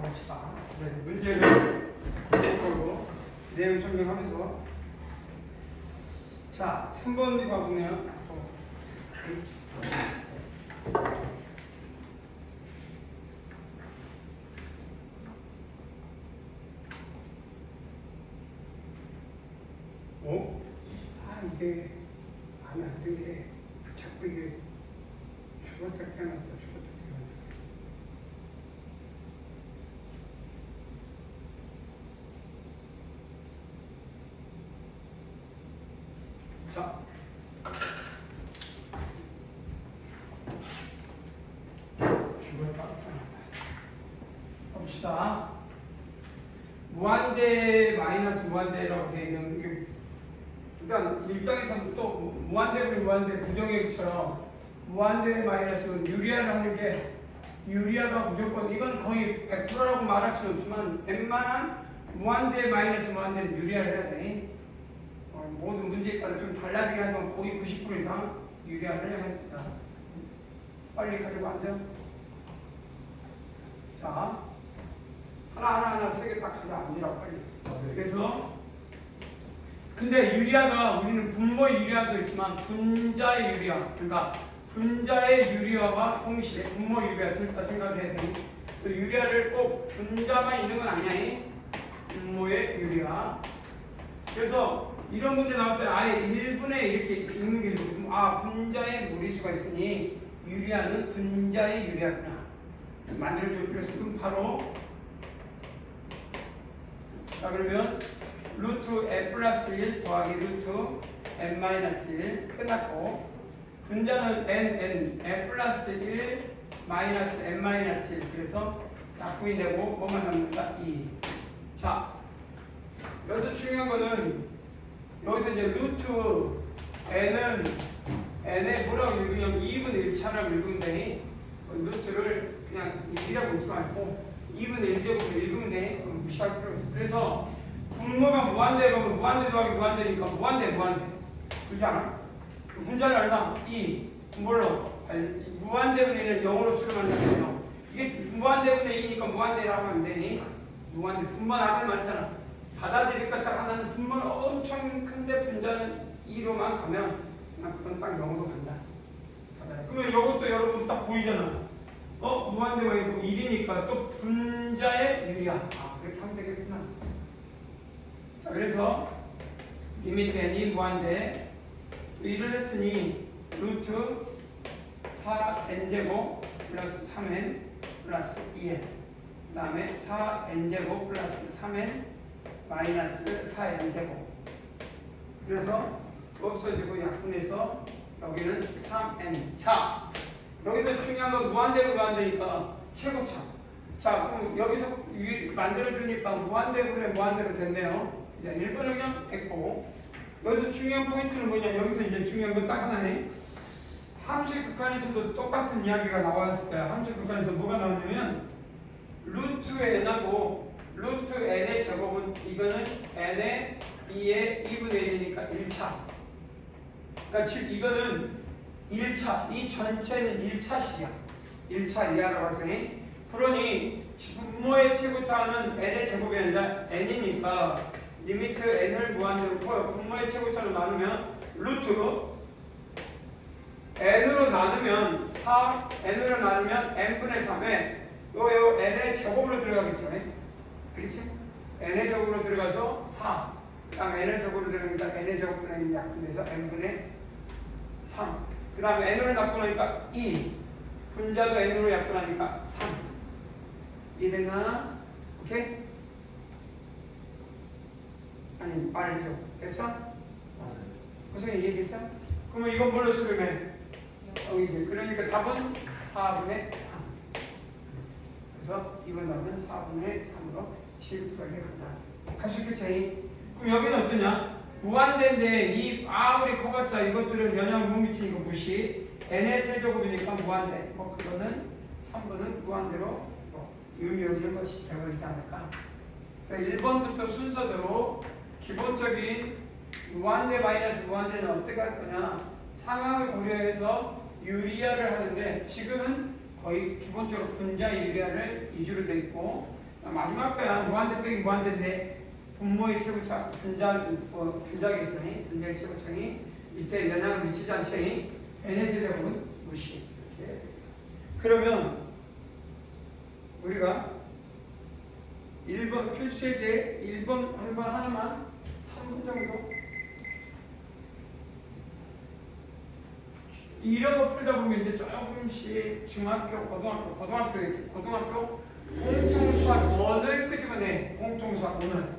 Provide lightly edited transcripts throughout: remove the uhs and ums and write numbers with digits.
봅시다. 네, 문제를 걸고 내용 설명하면서 자, 3번 봐보면 이게 마음에 안 든 게 자꾸 이게 죽었다 깨어났다 죽었다 깨어났다. 자, 죽었다 깨어났다. 봅시다. 무한대 마이너스 무한대라고 되어 있는 게 일단 일장에서는 또 무한대분의 무한대 부정액처럼 무한대 마이너스는 유리화를 하는 게 유리화가 무조건 이건 거의 100%라고 말할 수는 없지만 웬만한 무한대 마이너스 무한대는 유리화를 해야 돼. 모든 문제에 따라 좀 달라지게 하면 거의 90% 이상 유리화를 해야 됩니다. 빨리 가지고 앉아. 자, 하나 3개 딱 가져 앉으라고 빨리. 그래서 근데 유리화가 우리는 분모의 유리화도 있지만 분자의 유리화, 그러니까 분자의 유리화와 동시에 분모 유리화 둘 다 생각해야 되니 또 유리화를 꼭 분자만 있는 건 아니야. 분모의 유리화. 그래서 이런 문제 나올 때 아예 1분에 이렇게 읽는 게 좋고 분자의 무리수가 있으니 유리화는 분자의 유리화구나 만들어줄 필요가 있어. 그럼 바로 자 그러면 루트 n 플러스 1 더하기 루트 n 마이너스 1 끝났고 분자는 n 플러스 1 마이너스 n 마이너스 1 그래서 약분이 되고 뭐만 남는다? 2. 자 여기서 중요한 거는 여기서 이제 루트 n은 n에 뭐라고 읽으냐면 2분의 1차라고 읽으면 되니 루트를 그냥 1이라고 읽지 말고 2분의 1제곱으로 읽으면 돼. 무시할 필요 없어. 그래서 분모가 무한대 가면 무한대 더하기 무한대니까 무한대 그렇지 않아? 분자를 알다 2 뭘로? 무한대분의 1을 0으로 수렴한다면 이게 무한대분의 2니까 무한대라고 하면 되니 무한대 분모는 아까 말했잖아. 받아들일 것 딱 하나는 분모는 엄청 큰데 분자는 2로만 가면 그건 딱 0으로 간다. 그러면 이것도 여러분 딱 보이잖아. 무한대가 있고 1이니까 또 분자의 유리화. 그렇게 하면 되겠구나. 자, 그래서 리미트 n이 무한대 1을 했으니 루트 4n제곱 플러스 3n 플러스 2n 그 다음에 4n제곱 플러스 3n 마이너스 4n제곱 그래서 없어지고 약분해서 여기는 3n. 자 여기서 중요한 건 무한대로 무한대니까 최고차. 자 그럼 여기서 만들어주니까 무한대분의 무한대로 됐네요. 이제 1번은 그냥 됐고 여기서 중요한 포인트는 뭐냐. 여기서 이제 중요한 건 딱 하나네. 함수의 극한에서도 똑같은 이야기가 나왔을 거야. 함수의 극한에서 뭐가 나오냐면 루트 n하고 루트 n의 제곱은 이거는 n의 2의 2분의 1이니까 1차. 그러니까 즉 이거는 1차. 이 전체는 1차식이야. 1차 이하라고 하시니 그러니 분모의 최고차는 n의 제곱이 아니라 n이니까 리미트 n을 무한대로 풀어요. 분모의 최고차로 나누면 루트 n으로 나누면 4, n으로 나누면 n분의 3에 요 n의 제곱으로 들어가겠죠. 그렇지? n의 제곱으로 들어가서 4. 그다음 n의 제곱으로 들어가니까 n의 제곱분의 약분돼서 n분의 3. 그 다음에 n으로 약분하니까 2. 분자도 n으로 약분하니까 3. 이해됐나? 오케이? 아니 말해줘. 됐어? 고생이 이해됐어? 그러면 이건 뭘로 수렴해? 이제 그러니까 답은 4분의 3. 그래서 이번 답은 4분의 3으로 실수하게 간다. 할 수 있겠지? 그럼 여기는 어떠냐? 무한대인데 이 아무리 커봤자 이것들은 영향 못 미치니까 무시. n의 세제곱이니까 무한대. 그거는 3번은 무한대로 의미 없는 것이 되어있지 않을까. 그래서 1번부터 순서대로 기본적인 무한대 마이너스 무한대는 어떻게 할 거냐. 상황을 고려해서 유리화를 하는데 지금은 거의 기본적으로 분자 유리화를 위주로 되어 있고 마지막 거야. 무한대 빼기 무한대인데 분모의 최고차 분자겠죠. 분자의 최고차이 이때 영향을 미치지 않지. n에 대부분 무시. 이렇게. 그러면 우리가 1번 필수예제 1번 한번 하나만 3분 정도 이런 거 풀다 보면 이제 조금씩 중학교, 고등학교 공통수학 원을 끄집어내. 공통수학 원을.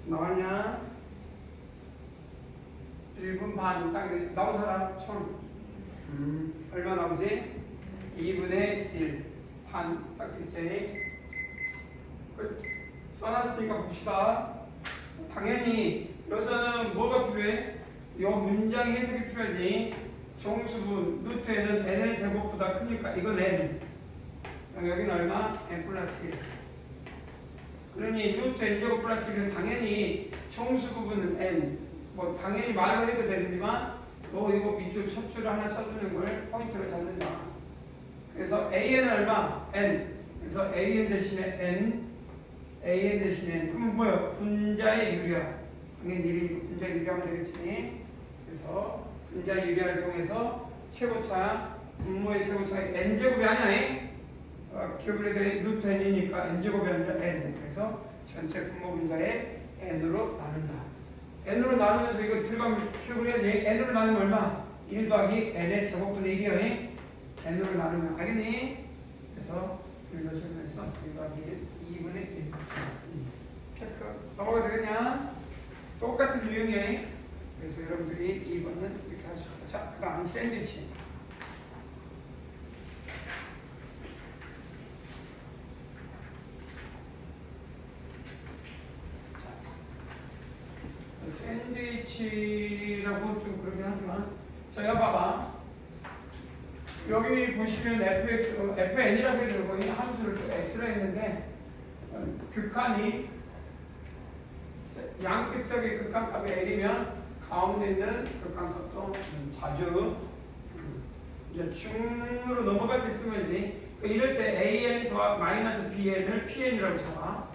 나왔냐? 1분 반 딱 나온 사람 손. 얼마 나오지? 2분의 1 반 딱 됐지? 써놨으니까 봅시다. 당연히 여기서는 뭐가 필요해? 이 문장의 해석이 필요하지. 정수분 루트 n은 n의 제곱보다 크니까 이건 n. 여기는 얼마? n 플러스 1. 그러니 루트 n제곱 플러스 1은 당연히 정수 부분은 n. 뭐 당연히 말로 해도 되지만 너 이거 밑줄 첫 줄을 하나 써주는 걸 포인트로 잡는다. 그래서 an은 얼마? n. 그래서 an 대신에 n, an 대신에 n. 그러면 뭐야? 분자의 유리화. 당연히 분자의 유리하면 되겠지. 그래서 분자의 유리화를 통해서 최고차, 분모의 최고차의 n제곱이 아니야. 기억을 해야 루트 n이니까 n제곱이 아니라 n. 그래서 전체 분모 분자의 n으로 나눈다. n으로 나누면서 이거 들어가면 기억을 해야 돼. n으로 나누면 얼마? 1 더하기 n의 제곱분의 1이야. n으로 나누면 알겠니? 그래서 이거 적으면서 1 더하기 2분의 1. 체크. 넘어가 되겠냐? 똑같은 유형이야. 그래서 여러분들이 2번은 이렇게 하시고. 자, 그 다음 샌드위치. 샌드위치라고 좀 그러긴 하지만 자, 여기 봐봐. 여기 보시면 fx, fn이라고 해도 거의 함수를 x로 했는데 극한이 양극적인 극한값이 l이면 가운데 있는 극한값도 자주 이제 중으로 넘어갈 때 쓰면지. 이럴 때 an 더하기 마이너스 bn을 pn이라고 잡아.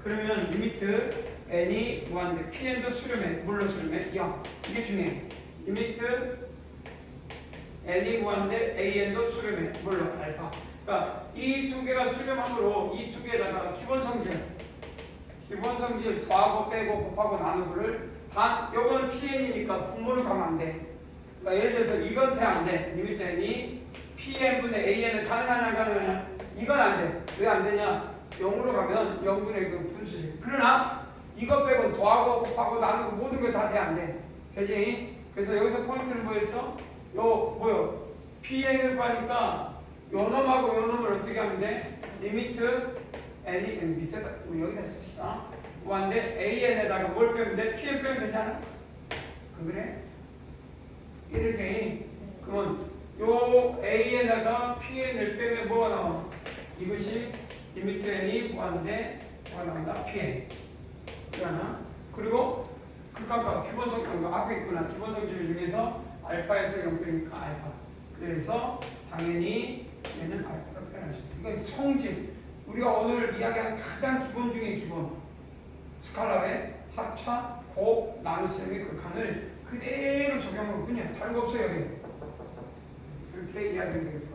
그러면 리미트 n이 무한대 pn도 수렴해. 뭘로 수렴해? 0. 이게 중요해. 리미트 n이 무한대 an도 수렴해. 뭘로? 알파. 그러니까 이 두 개가 수렴함으로 이 두 개에다가 기본 성질 더하고 빼고 곱하고 나누고를 단 요건 pn이니까 분모를 가면 안 돼. 그러니까 예를 들어서 이건 돼 안 돼. 리미트 n이 pn분의 an은 가능하냐 안 가능하냐? 이건 안 돼. 왜 안 되냐? 0으로 가면 0분의 그 분수지. 그러나 이거 빼고 더하고 곱하고 나누고 모든 게 다 돼 안 돼. 되지? 그래서 여기서 포인트는 뭐였어? 뭐요? pn을 구하니까 요 놈하고 요 놈을 어떻게 하면 돼? 리미트 n이 밑에다 여기다 씁시다. 무한대 an에다가 뭘 빼면 돼? pn 빼면 되잖아. 그래? 이렇게 그러면 요 a에다가 pn을 빼면 뭐가 나와? 이것이 리미트 n이 무한대 뭐가 나온다? pn. 그러나 그리고 극한값, 기본 성질 앞에 있구나. 기본 성질 중에서 알파에서 0대니까 알파. 그래서 당연히 얘는 알파가 변하십니다. 이건 성질. 우리가 오늘 이야기한 가장 기본 중에 기본. 스칼라의 합차, 곱, 나눗셈의 극한을 그대로 적용하고 그냥 다른 거 없어요. 여기. 그렇게 이야기하면 되겠죠.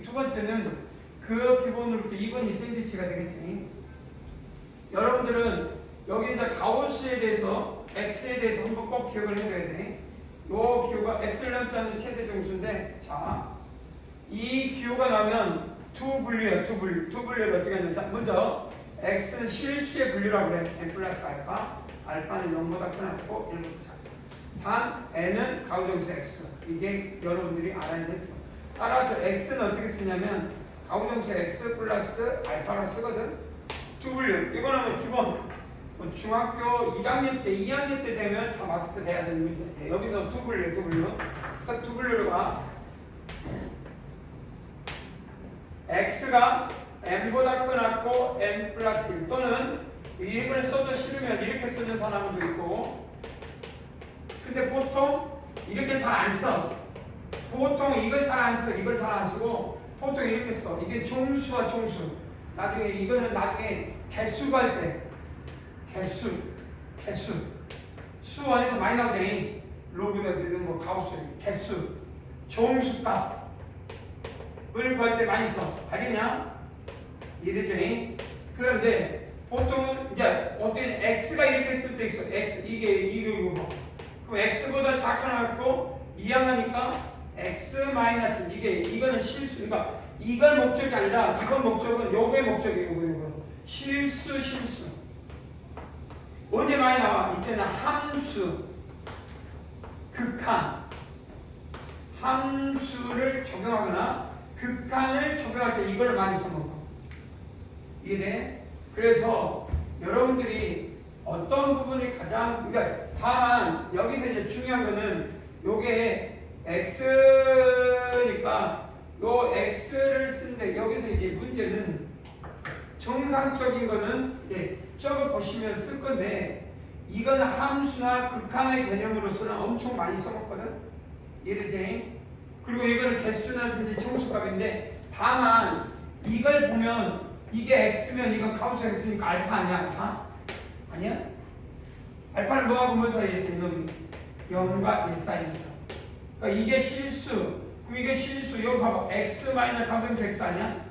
두 번째는 그 기본으로 2번이 샌드위치가 되겠지. 여러분들은 여기 이제 가우스에 대해서 x에 대해서 한번 꼭 기억을 해줘야 돼. 요 기호가 엑셀런트하는 최대 정수인데, 자, 이 기호가 나면 두 분류야. 두 분류를 어떻게 하냐면, 먼저 x는 실수의 분류라고 그래. n 플러스 알파. 알파는 0보다 크고 1보다 작다. 단 n은 가우정수 x. 이게 여러분들이 알아야 돼. 따라서 x는 어떻게 쓰냐면 가우정수 x 플러스 알파라고 쓰거든. 두 분류. 이거는 뭐 기본. 뭐 중학교 1학년 때, 2학년 때 되면 다 마스터 돼야 되는 문제. 여기서 두 분류. 그러니까 두 분류가 x가 n보다 크고 n 플러스 1 또는 이걸 써도 싫으면 이렇게 쓰는 사람도 있고, 근데 보통 이렇게 잘 안 써. 보통 이걸 잘 안 써. 이걸 잘 안 쓰고 보통 이렇게 써. 이게 종수와 종수. 나중에 이거는 나중에 개수 갈 때 개수 수원에서 많이 나오잖니. 로그가 되는 거 가우스 개수 종수값을 구할 때 많이 써. 알겠냐? 이해되지? 그런데 보통은 이제 어떤 x가 이렇게 쓸 때 있어. x 이게 이거 그럼 x보다 작아나고 이항하니까 x 마이너스 이거는 실수. 그러니까 이걸 목적이 아니라 이건 목적은 요게 목적이고 요거 실수. 언제 많이 나와? 이때는 함수, 극한, 함수를 적용하거나 극한을 적용할 때 이걸 많이 써먹어. 이해돼? 그래서 여러분들이 어떤 부분이 가장, 그러니까 다만 여기서 이제 중요한 거는 요게 x니까 요 x를 쓰는데 여기서 이제 문제는 정상적인 거는 이제 저거 보시면 쓸 건데 이건 함수나 극한의 개념으로서는 엄청 많이 써먹거든. 이해되지? 그리고 이거는 개수나든지 정수값인데 다만 이걸 보면 이게 x면 이건 가우스 x니까 알파 아니야? 알파? 아니야? 알파를 뭐하고 뭐 사이에 있어? 여기 0과 1 사이에 있어. 그러니까 이게 실수. 그럼 이게 실수. 여기 봐봐. x 마이너스 가우스 x 아니야?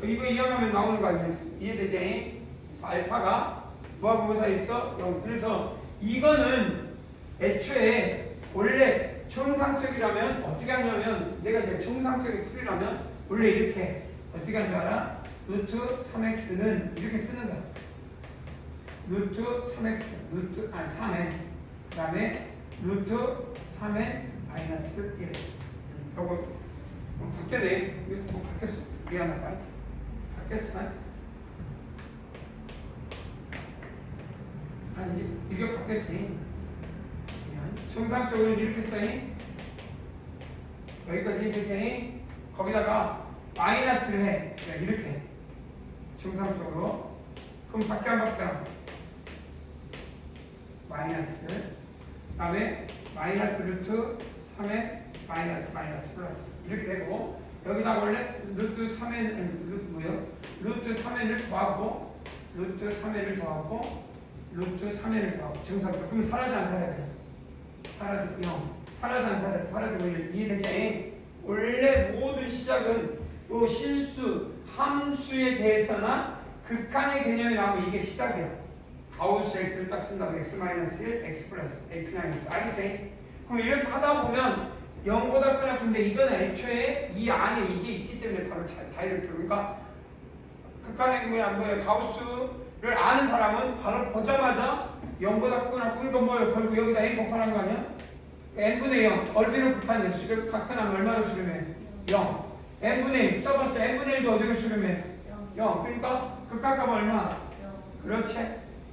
이거 이용하면 나오는 거 아니야? 이해되지? 그래서 알파가 뭐하고 뭐 사이에 있어? 0. 그래서 이거는 애초에 원래 정상적이라면 어떻게 하냐면 내가 이제 정상적인 풀이라면 원래 이렇게 어떻게 하는 줄 알아? 루트 3x는 이렇게 쓰는 거야. 루트 3x, 3n. 그 다음에 루트 3n 마이너스 1. 요거 바뀌었네. 이거 바뀌었어. 미안하다. 바뀌었어. 아니, 이게 바뀌었지. 정상적으로 이렇게 써니? 여기까지 이렇게 써니? 거기다가 마이너스를 해. 이렇게. 정상적으로. 그럼 바뀌어 안 바뀌어? 마이너스. 그 다음에 마이너스 루트 3에 마이너스 플러스. 이렇게 되고, 여기다 원래 루트 3에, 루트 3n을 더하고, 루트 3n을 더하고, 루트 3n을 더하고. 정상적으로. 그럼 사라져 안 사라져? 사라져. 0. 사라져 안 사라져? 사라지고 이해되지? 원래 모든 시작은 요 실수, 함수에 대해서나 극한의 개념이 나오면 이게 시작이야. 가우스 x를 딱 쓴다고 x-1, x 플러스 a 그냥 x. 알겠지? 그럼 이렇게 하다 보면 0보다 크나 근데 이건 애초에 이 안에 이게 있기 때문에 바로 다이렉트. 그러니까 극한의 뭐야 가우스를 아는 사람은 바로 보자마자 0보다 크거나 큰 건 뭐예요? 결국 여기다 n 곱하는 거 아니야? n분의 0. 얼비는 극한이야. 수렴 각하나면 얼마나 수렴해? 0. n분의 1. 써봤자 n분의 1도 어디로 수렴해? 0. 그러니까 극한값 얼마? 0. 그렇지.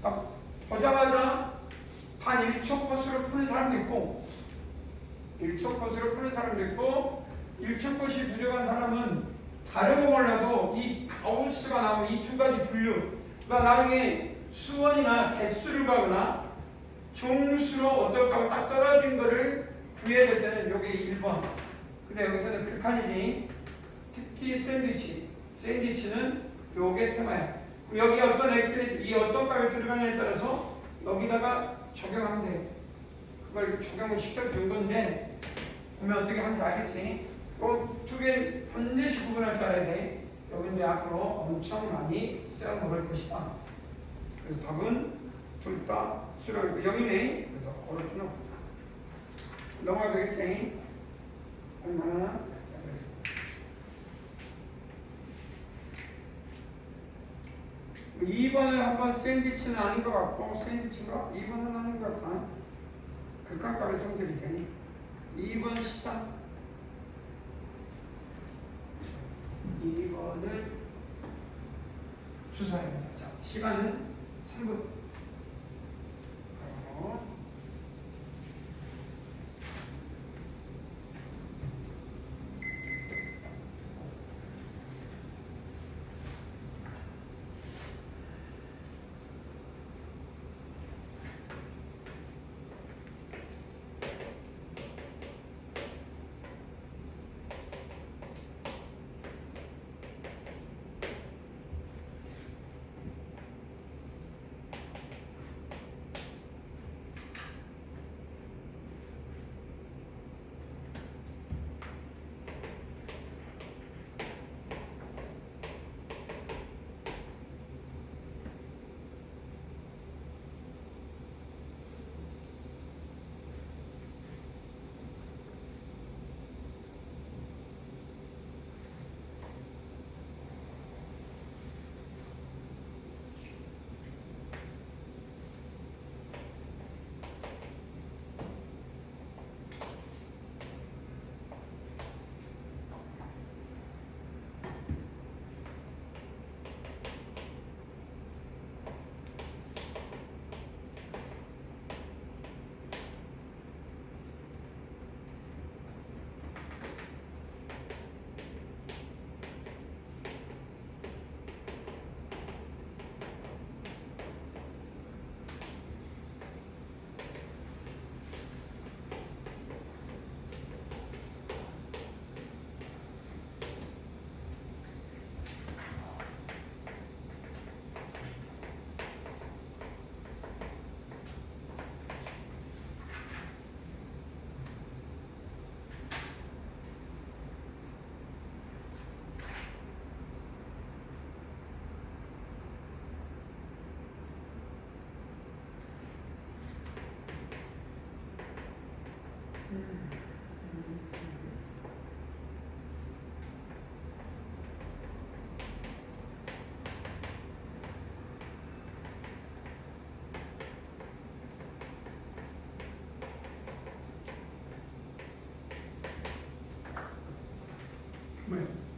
그러니까 보자마자 단 1초 코스로 푸는 사람도 있고 1초 코스로 푸는 사람도 있고 1초 코스이 부족한 사람은 다른 거 몰라도 이 가우스가 나오는 이 두 가지 분류가 나중에 수원이나 개수를 가거나 종수로 어떨까 딱 떨어진 거를 구해야 될 때는 요게 1번. 근데 여기서는 극한이지. 특히 샌드위치는 요게 테마야. 여기 어떤 이 어떤 값이 들어가냐에 따라서 여기다가 적용하면 돼. 그걸 적용을 시켜준 건데 보면 어떻게 하는지 알겠지? 요 두 개 반드시 구분할 줄 알아야 돼. 여기 이제 앞으로 엄청 많이 쓰여 먹을 것이다. 그래서 답은 둘 다 수렴 0이네. 그래서 어려울 필요 없다. 넘어가야 되겠지? 얼마나? 2번을 한번 샌드위치는 아닌 것 같고, 샌드위치가 2번은 아닌 것 같다. 극한값의 성질이지. 2번 시다. 2번을 주사해야 됩니다. 자, 시간은 3분.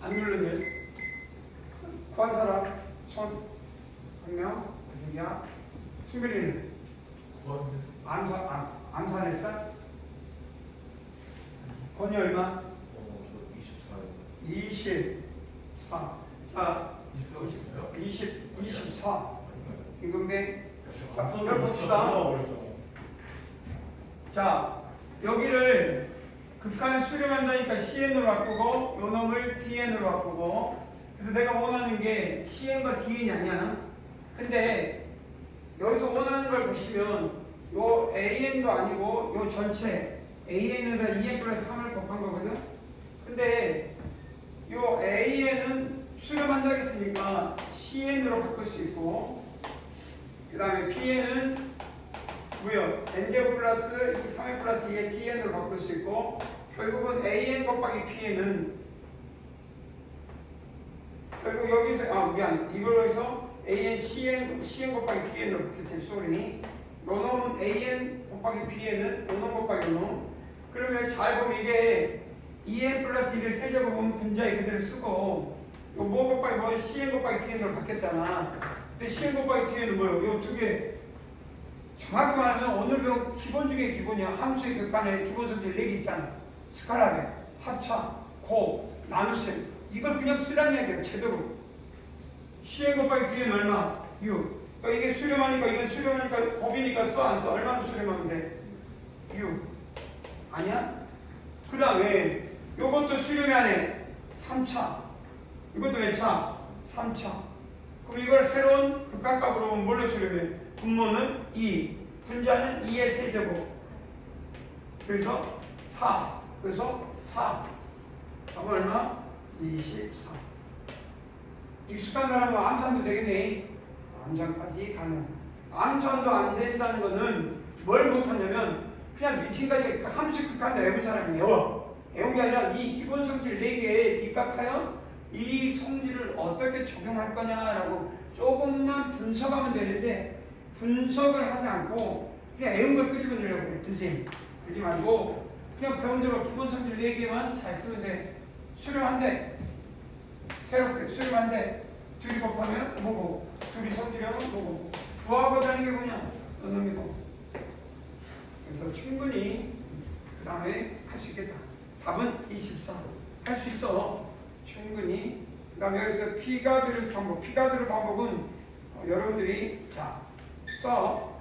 안 누르면 구한 사람 손 한 명, 어디야? 승빈이는 암산했어? 건이 얼마? 24. 자, 24. 이건데, 자, 봅시다. 자, 여기를 극한을 수렴한다니까 CN으로 바꾸고, 요 놈을 DN으로 바꾸고, 그래서 내가 원하는 게 CN과 DN이 아니야. 근데, 여기서 원하는 걸 보시면, 요 AN도 아니고, 요 전체, AN에다 2N 플러스 3을 곱한 거거든? 근데, 요 AN은 수렴한다 했으니까 CN으로 바꿀 수 있고, 그 다음에 PN은 뭐요? N제곱 플러스 3N 플러스 2의 DN으로 바꿀 수 있고, 결국은 AN 곱하기 PN은 결국 여기서 이걸로 해서 AN CN 곱하기 DN으로 바뀌었지. 쏘리. 요놈은 AN 곱하기 PN은 요놈 곱하기 요놈. 그러면 잘 보면 이게 2N 플러스 1을 세제곱하면 분자에 그대로 쓰고, 요 뭐 곱하기 뭐 CN 곱하기 DN으로 바뀌었잖아. 근데 CN 곱하기 DN은 뭐예요? 요 두 개. 정확히 말하면 오늘 배운 기본 중에 기본이야. 함수의 극한에 기본 성질 4개 있잖아. 스칼라베, 합차, 곱, 나눗셈. 이걸 그냥 쓰라는 얘기야. 제대로. CN 곱하기 D는 얼마? 6. 그러니까 이게 수렴하니까 이건 수렴하니까 법이니까 써 안 써? 얼마나 수렴하면 돼? 6 아니야? 그 다음에 요것도 수렴이 안에 3차 이것도 몇 차? 3차 그럼 이걸 새로운 극한값으로 뭘로 수렴해? 분모는 2 분자는 2의 세제곱 그래서 4 그래서 4 그럼 얼마? 24 익숙한 사람은 암산도 되겠네. 암산까지 가면 암산도 안 된다는 거는 뭘 못하냐면 그냥 미친까지 함수 극한도 외운 사람이에요. 외운 게 아니라 이 기본 성질 4개에 입각하여 이 성질을 어떻게 적용할 거냐라고 조금만 분석하면 되는데 분석을 하지 않고 그냥 외운 걸 끄집어내려고 해. 그러지 말고 그냥 배운 대로 기본 성질 4개만 잘 쓰면 돼. 수렴한데 새롭게 수렴한데 둘이 곱하면 뭐고 둘이 성질하면 뭐고 부하고자는 게 뭐냐 놈이고 그래서 충분히 그 다음에 할 수 있겠다. 답은 24 할 수 있어 충분히. 그 다음에 여기서 피가드를 방법 피가드를 방법은 여러분들이 자 써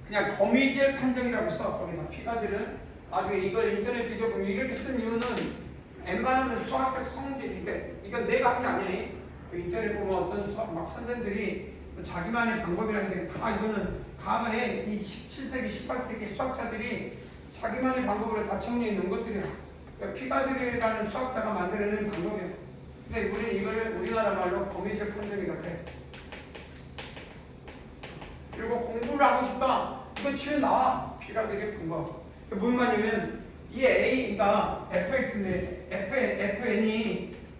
그냥 거미줄 판정이라고 써. 거기다 피가드를 나중에 이걸 인터넷 뒤져보면 이렇게 쓴 이유는 웬만하면 수학적 성질, 이건 내가 한 게 아니에요. 인터넷 보면 어떤 수학, 막 선생들이 자기만의 방법이라는 게 다 이거는 과거에 이 17세기, 18세기 수학자들이 자기만의 방법으로 다 정리해 놓은 것들이야. 그러니까 피가드리라는 수학자가 만들어낸 방법이야. 근데 우리는 이걸 우리나라 말로 거미줄 판정이라고 해. 그리고 공부를 하고 싶다. 이거 치면 나와. 피가드리 방법. 무슨 말이냐면 이 A가 fx인데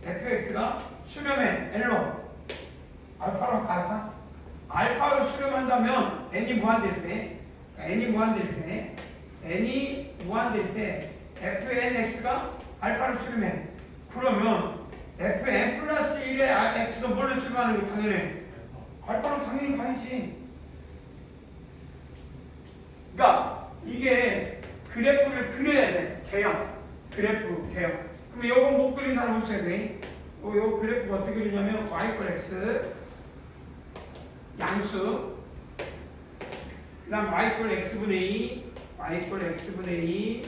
fx가 수렴해 N로 알파로 수렴한다면 n이 무한될 때 fnx가 알파로 수렴해. 그러면 fn 플러스 1의 x도 뭘로 수렴하는 게 당연해? 알파로 당연히 가야지. 그러니까 이게 그래프를 그려야 돼. 그래프 개형. 그럼 요건 못 그린 사람 없어야 돼. 요 그래프가 어떻게 그리냐면 y = x 양수 그 다음 y = x분의 2 y = x분의 2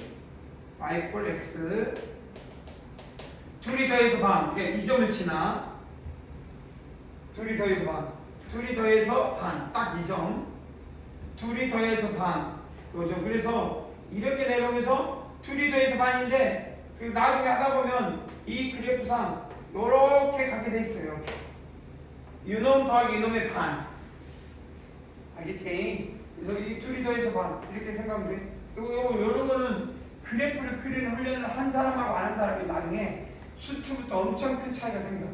y = x 둘이 더해서 반. 그러니까 이 점을 치나 둘이 더해서 반. 딱 이 점. 둘이 더해서 반. 요점. 그래서 이렇게 내려오면서 둘이 더해서 반인데 그 나중에 하다 보면 이 그래프상 요렇게 가게 돼 있어요. 이놈 더하기 이놈의 반. 알겠지? 그래서 이 둘이 더해서 반. 이렇게 생각하면 돼. 그리고 요런 거는 그래프를 그리는 훈련을 한 사람하고 안 한 사람이 나중에 수투부터 엄청 큰 차이가 생겨.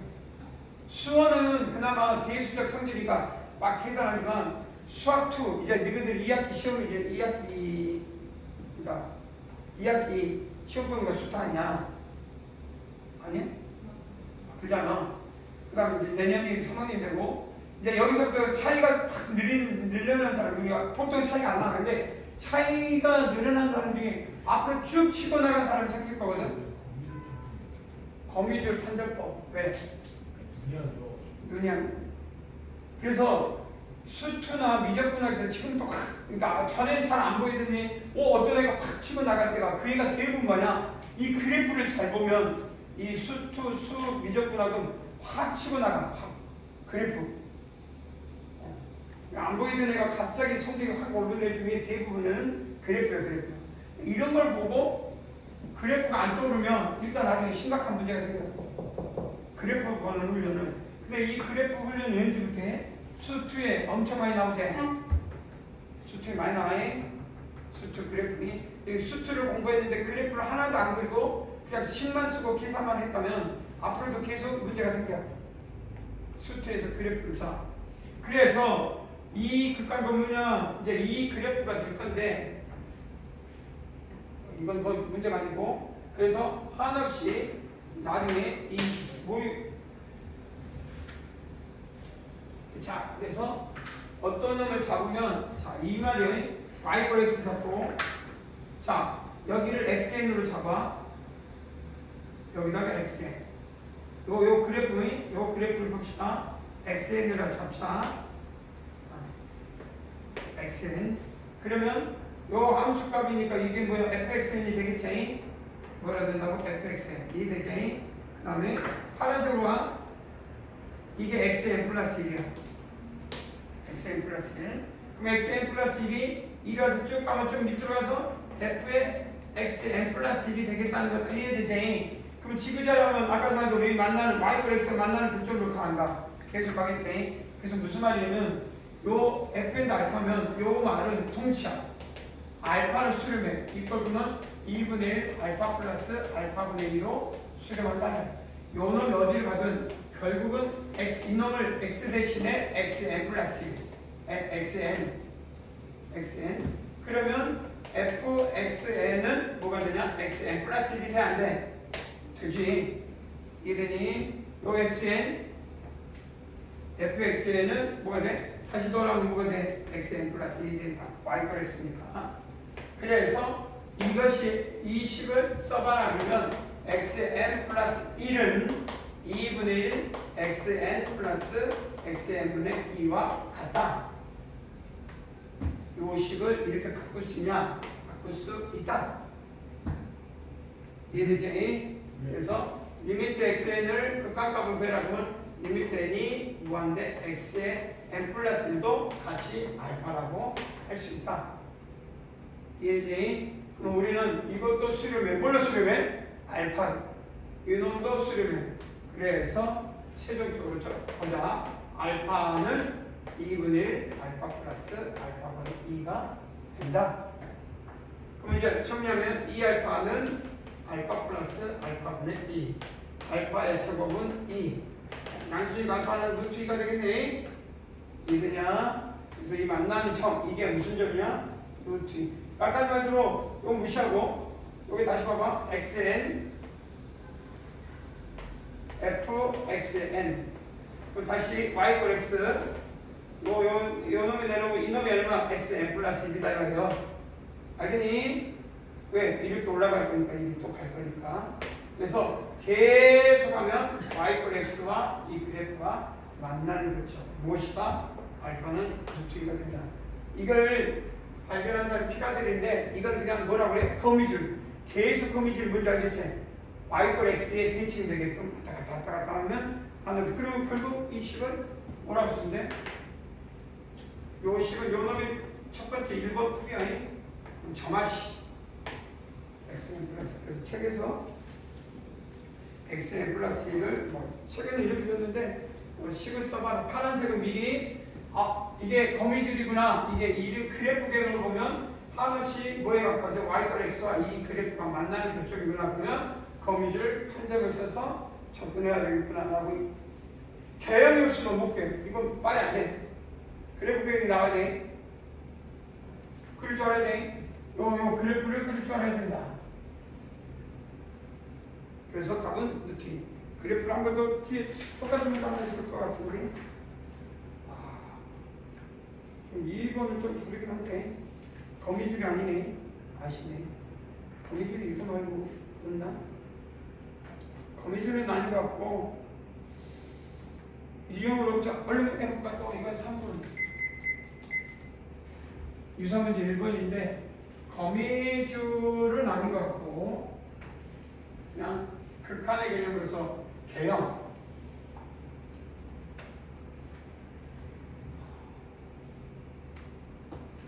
수어는 그나마 대수적 성질이니까 막 계산하지만 수학2 이제 너희들 2학기 시험이 이제 2학기 시험 보는 거 수투 아니야? 아니야? 그러잖아. 그 다음에 내년이 3학년이 되고 이제 여기서부터 차이가 확 늘어나는 사람, 우리가 보통 차이가 안 나는데 차이가 늘어나는 사람 중에 앞으로 쭉 치고 나간 사람이 생길 거거든. 거미줄 판정법. 왜? 눈이 안 돼. 그래서 수투나 미적분학에서 지금 또 그러니까 전에는 잘 안 보이더니 어떤 애가 팍 치고 나갈 때가 그 애가 대부분 뭐냐? 이 그래프를 잘 보면 이 수투, 수, 미적분학은 확 치고 나가. 확. 그래프. 안 보이던 애가 갑자기 성적이 확 오른 애 중에 대부분은 그래프예요. 그래프. 이런 걸 보고 그래프가 안 떠오르면 일단 나중에 심각한 문제가 생겨요. 그래프 보는 훈련은. 근데 이 그래프 훈련은 언제부터 해? 수투에 엄청 많이 나오지? 수투에 많이 나와요? 수투 그래프니? 여기 수투를 공부했는데 그래프를 하나도 안 그리고 그냥 식만 쓰고 계산만 했다면 앞으로도 계속 문제가 생겨. 수투에서 그래프를 사. 그래서 이 극한법문은 이제 이 그래프가 될 건데 이건 뭐 문제가 아니고 그래서 한없이 나중에 이 자, 그래서 어떤 놈을 잡으면 자, 이 말이 y = x 잡고 자, 여기를 xn으로 잡아. 여기다가 xn. 요 그래프를 봅시다. xn으로 잡자. xn. 그러면 요 함수값이니까 이게 뭐야? fxn이 되겠지? 뭐라 된다고? fxn. 이 되지? 그 다음에 파란색으로 와. 이게 xn 플러스 1이야. xn 플러스 1. 그럼 xn 플러스 1이 이리와서 쭉 가면 좀 밑으로 가서 f의 xn 플러스 1이 되겠다는 거 이해되지? 그럼 지그자라면 아까 말도 우리 만나는 y과 x가 만나는 그쪽으로 간다. 계속 가겠지? 그래서 무슨 말이냐면 요 fn 알파면 요 말은 통치야. 알파를 수렴해. 이꼴분은 2분의 1 알파 플러스 알파분의 2로 수렴한다. 요는 어디를 가든 결국은 x 이놈을 x 대신에 xn 플러스 1 xn 그러면 fxn은 뭐가 되냐? xn 플러스 1이 돼 안 돼? 되지? 이러니 요 xn fxn은 뭐가 돼? 다시 돌아오면 뭐가 돼? xn 플러스 1이 된다. y가 x니까. 그래서 이것이 이 식을 써봐라 그러면 xn 플러스 1은 2분의 1 xn 플러스 xn분의 2와 같다. 이 식을 이렇게 바꿀 수 있냐? 바꿀 수 있다. 이해되지? 그래서 리미트 xn을 극한값을 구해라면 리미트 n이 무한대 x의 n 플러스 1도 같이 알파라고 할 수 있다. 이해되지? 그럼 우리는 이것도 수렴해. 뭘로 수렴해? 알파. 이놈도 수렴해. 그래서 최종적으로 보자. 알파는 2분의 1 알파 플러스 알파분의 2가 된다. 그럼 이제 정리하면 2알파는 알파 플러스 알파분의 2. 알파의 제곱은 2. 양수직 알파는 루트 2가 되겠네. 이거냐? 그래서 이 만나는 점, 이게 무슨 점이야? 루트 2. 아까 말대로 이거 무시하고 여기 다시 봐봐. xn fxn 그럼 다시 y 꼴 x 요 놈이 내려오면 이 놈이 얼마? xn 플러스 1이다 이거예요. 알겠니? 왜? 이렇게 올라갈 거니까 이렇게 또 갈 거니까. 그래서 계속 하면 y 꼴 x와 이 그래프가 만나는 거죠. 무엇이다? 알파는 루트 2가 된다. 이걸 발견한 사람이 피라델인데 이건 그냥 뭐라고 그래? 거미줄. 계속 거미줄 뭔지 알겠지? y 꼴 x에 대칭 되게끔 왔다 갔다 하면 하는. 그리고 결국 이 식을 뭐라고 쓰는데? 요 식은 요 놈이 첫 번째 1번 풀이 아닌 점화식 xn 플러스. 그래서 책에서 xn 플러스 1을 책에는 이렇게 줬는데 식을 써봐. 파란색은 미리 이게 거미줄이구나. 이게 이 그래프 계획을 보면 한없이 뭐에 가까워져? y 꼴 x와 이 그래프가 만나는 그쪽이구나. 그러면 거미줄 판정을 써서 접근해야 되겠구나 라고. 개연이 없으면 못 돼. 이건 말이 안 돼. 그래프 계획이 나와야 돼. 그럴 줄 알아야 돼. 요 그래프를 그릴 줄 알아야 된다. 그래서 답은 루트. 그래프를 한 번 더 뒤에 똑같은 거 하나 있을 것 같은데 2번은 좀 다르긴 한데 거미줄이 아니네. 아쉽네. 거미줄이 이거 말고 없나? 거미줄은 아닌 것 같고 유형으로 얼른 해볼까? 또 이건 3번 유사문제 1번인데 거미줄은 아닌 것 같고 그냥 극한의 개념으로서 개형.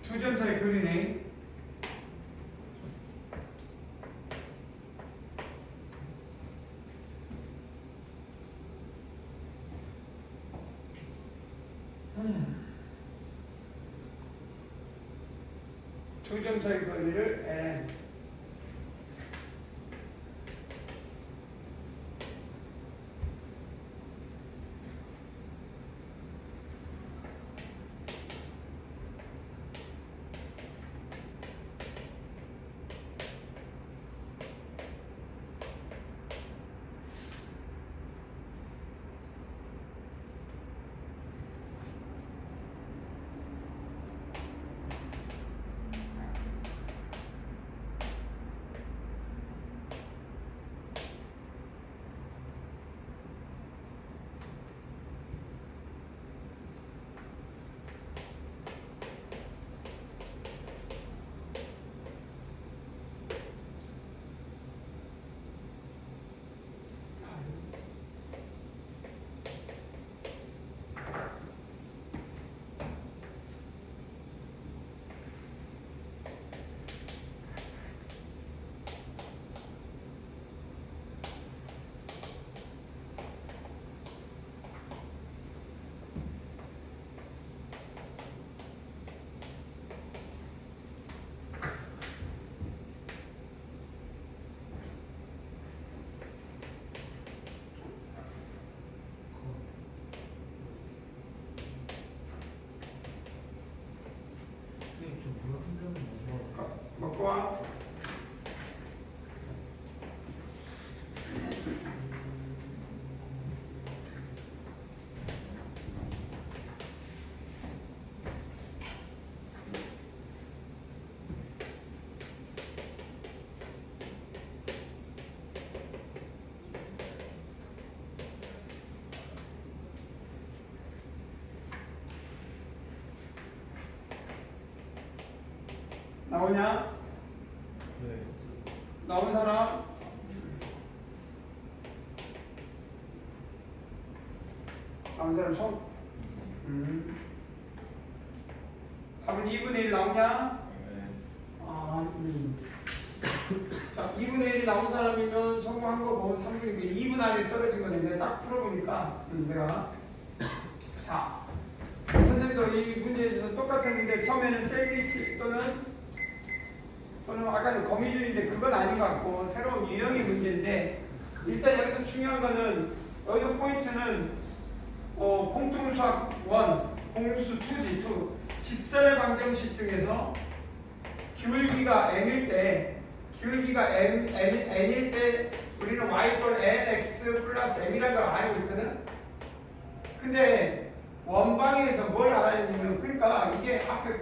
두 점 사이 그리네. 두 점 사이 거리를 n 좋아. 나오냐? 네. 나온 사람? 나온 사람 손? 답은 2분의 1 나오냐? 아, 자, 2분의 1이 나온 사람이면 성공한 거고 3분의 2분 안에 떨어진 건데 딱 풀어보니까 내가 자, 선생님도 이 문제에서 똑같았는데 처음에는 샌드위치 또는 아까는 거미줄인데 그건 아닌 것 같고 새로운 유형의 문제인데 일단 여기서 중요한 거는 여기서 포인트는 공통수학 1, 공수 2지 2 직선의 방정식 중에서 기울기가 m일 때 n일 때 우리는 y=nx 플러스 m이라는 걸 알고 있거든. 근데 원방에서 뭘 알아야 되냐면 그러니까 이게 앞에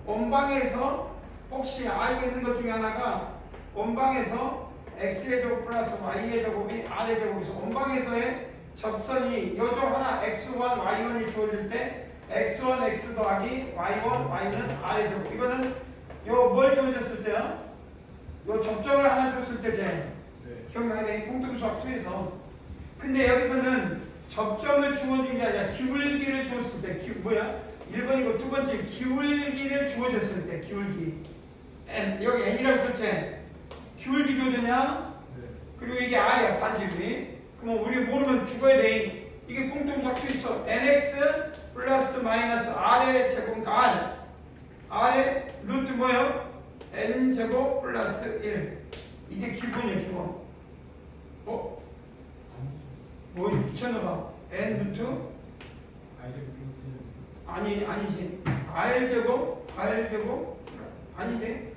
원방에서 혹시 알고 있는 것 중에 하나가 원방에서 x의 제곱 플러스 y의 제곱이 r의 제곱에서 원방에서의 접선이 요쪽 하나 x1, y1이 주어질 때 x1, x 더하기 y1, y는 r의 제곱. 이거는 요 뭘 주어졌을 때요? 요 접점을 하나 줬을 때제 네. 기억나야 돼. 공통수학 2에서. 근데 여기서는 접점을 주어진 게 아니라 기울기를 주었을 때 뭐야? 1번이고 두 번째 기울기를 주어졌을 때 기울기. 여기 n이라고 줬지? 기울기 주어졌냐? 네. 그리고 이게 r이야 반지름이. 그럼 우리 모르면 죽어야 돼. 이게 공통수학 2 있어. nx 플러스 마이너스 r의 제곱 r의 루트 뭐예요? n제곱 플러스 1. 이게 기본이야 기본. 뭐 미쳤나봐. n 루트? 아니지. r제곱 아닌데?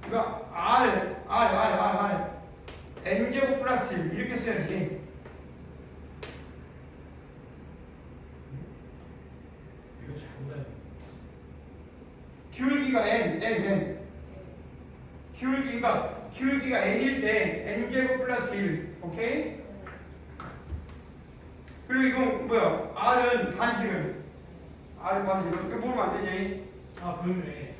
그러니까 r n제곱 플러스 1 이렇게 써야지. 이거 잘못하네. 기울기가 n 기울기가 n일 때 n제곱 플러스 1 오케이? 그리고 이건 뭐야? r은 반지름 이거 모르면 안 되지. 아, 그러네.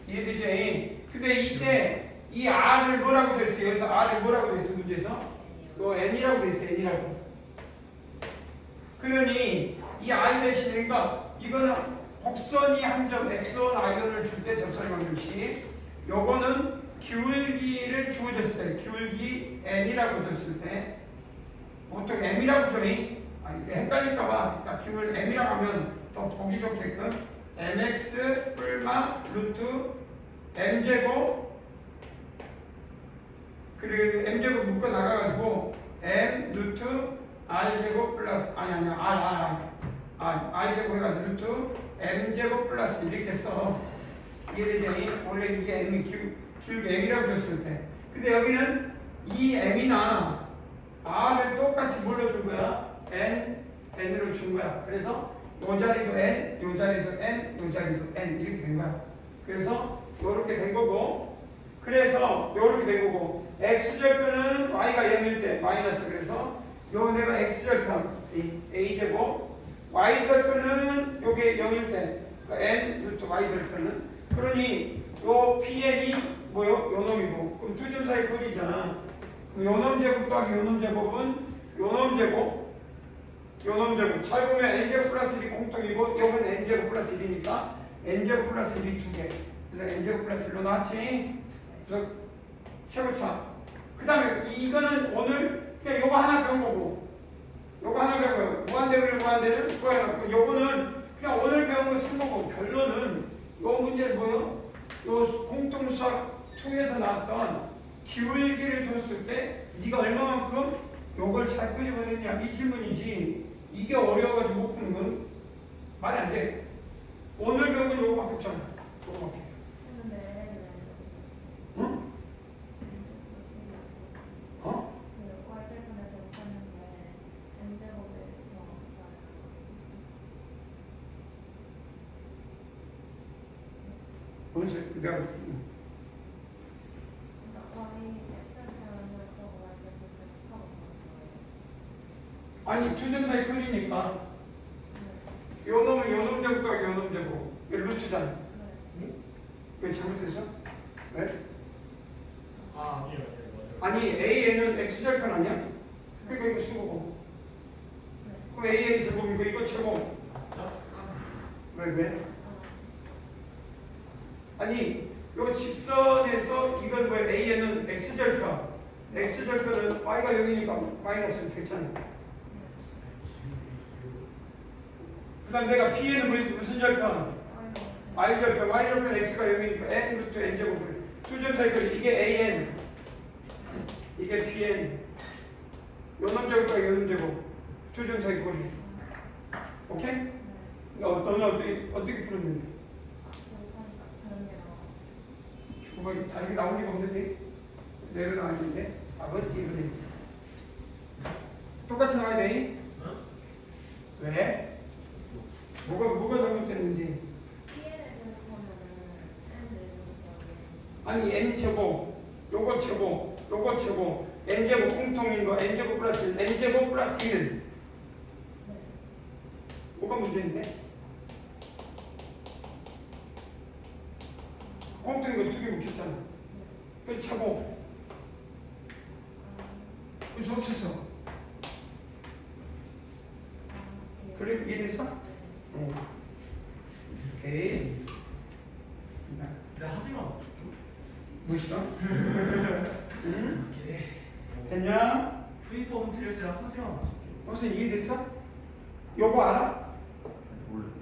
이해되지? 근데 이때 이 r을 뭐라고 돼 있어? 여기서 r을 뭐라고 돼 있어? 문제에서? 또 n이라고 돼 있어. n이라고. 그러니 이 r 대신이니까 이거는 곡선이 한 점 x1, y1을 줄 때 접선의 방정식. 요거는 기울기를 주어졌을 때 기울기 n이라고 줬을 때 보통 m이라고 줘니 헷갈릴까봐 그러니까 기울 m이라고 하면 더 보기 좋게끔 mx 뿔마 루트 m제곱 그리고 m제곱 묶어 나가가지고 m 루트 r제곱 플러스 r제곱 해가지고 루트 m제곱 플러스 이렇게 써. 이해되지? 원래 이게 m이 기울기 m이라고 줬을 때. 근데 여기는 이 m이나 r을 똑같이 불러준 거야. n으로 준 거야. 그래서 요 자리도 n, 요 자리도 n, 요 자리도 n 이렇게 된 거야. 그래서 요렇게 된 거고, 그래서 요렇게 된 거고, x절편은 y가 0일 때 마이너스. 그래서 요 내가 x절편 a제곱, y절편은 요게 0일 때 n 루트 y절편은. 그러니 요 pn이 뭐요? 요 놈이고. 그럼 두 점 사이 거리잖아. 그럼 요 놈 제곱 더하기 요 놈 제곱은 요 놈 제곱. 잘 보면 n제곱 플러스 1이 공통이고 요건 n제곱 플러스 1이니까 n제곱 플러스 1이 두 개. 그래서 n제곱 플러스 1로 나왔지. 그래서 최고차. 그 다음에 이거는 오늘 그냥 요거 하나 배운 거고 요거 하나 배운 거예요. 무한대는 뭐야? 요거는 그냥 오늘 배운 거 쓴 거고 결론은 요 문제는 뭐예요? 요 공통수학 2에서 나왔던 기울기를 줬을 때 네가 얼마만큼 요걸 잘 끄집어냈냐 이 질문이지. 이게 어려워가지고 못 푸는 건 말이 안 돼. 오늘 배운 건 요거밖에 없잖아. 뭔 소리? 내가 y x한테는 또 완전 복잡하고 아니 투점 사이클이니까 요 놈은 요 놈 제곱과 요 놈 제곱 이게 루트잖아. 네. 왜 잘못했어? 왜? 아, 아니에요. 맞아요. 아니 AN은 X절편 아니야? 그러니까 이거 쓰고 그럼 AN 제곱이고 이거 제곱 왜? 아니 요 직선에서 이건 뭐야? AN은 X절편 X절편은 Y가 0이니까 마이너스 됐잖아. 그 다음 내가 B에는 무슨 절편? Y절편 Y절편 X가 0이니까 N 루트 N 제곱 투점 사이클 이게 AN 이게 BN 요놈 제곱과 요놈 제곱 투점 사이클이 오케이? 너는 어떻게 풀었는데? 뭐 다르게 나올 리가 없는데? 내려나왔는데? 답은 이거네. 똑같이 나와야 돼? 왜? 뭐가 잘못됐는지? 아니 n제곱 요거 제곱 요거 제곱 n제곱 공통인 거 n제곱 플러스 n제곱 플러스 1 뭐가 문제인데? 공통인 거 두 개 묶였잖아. 그 제곱 그 접쳤어. 그래 이해됐어? 오케이. 근데 하지만 맞췄죠? 무엇이다? 응? 됐냐? 후위법은 틀렸지만 하지만 맞췄죠? 무슨 이해됐어? 요거 알아? 모르는데.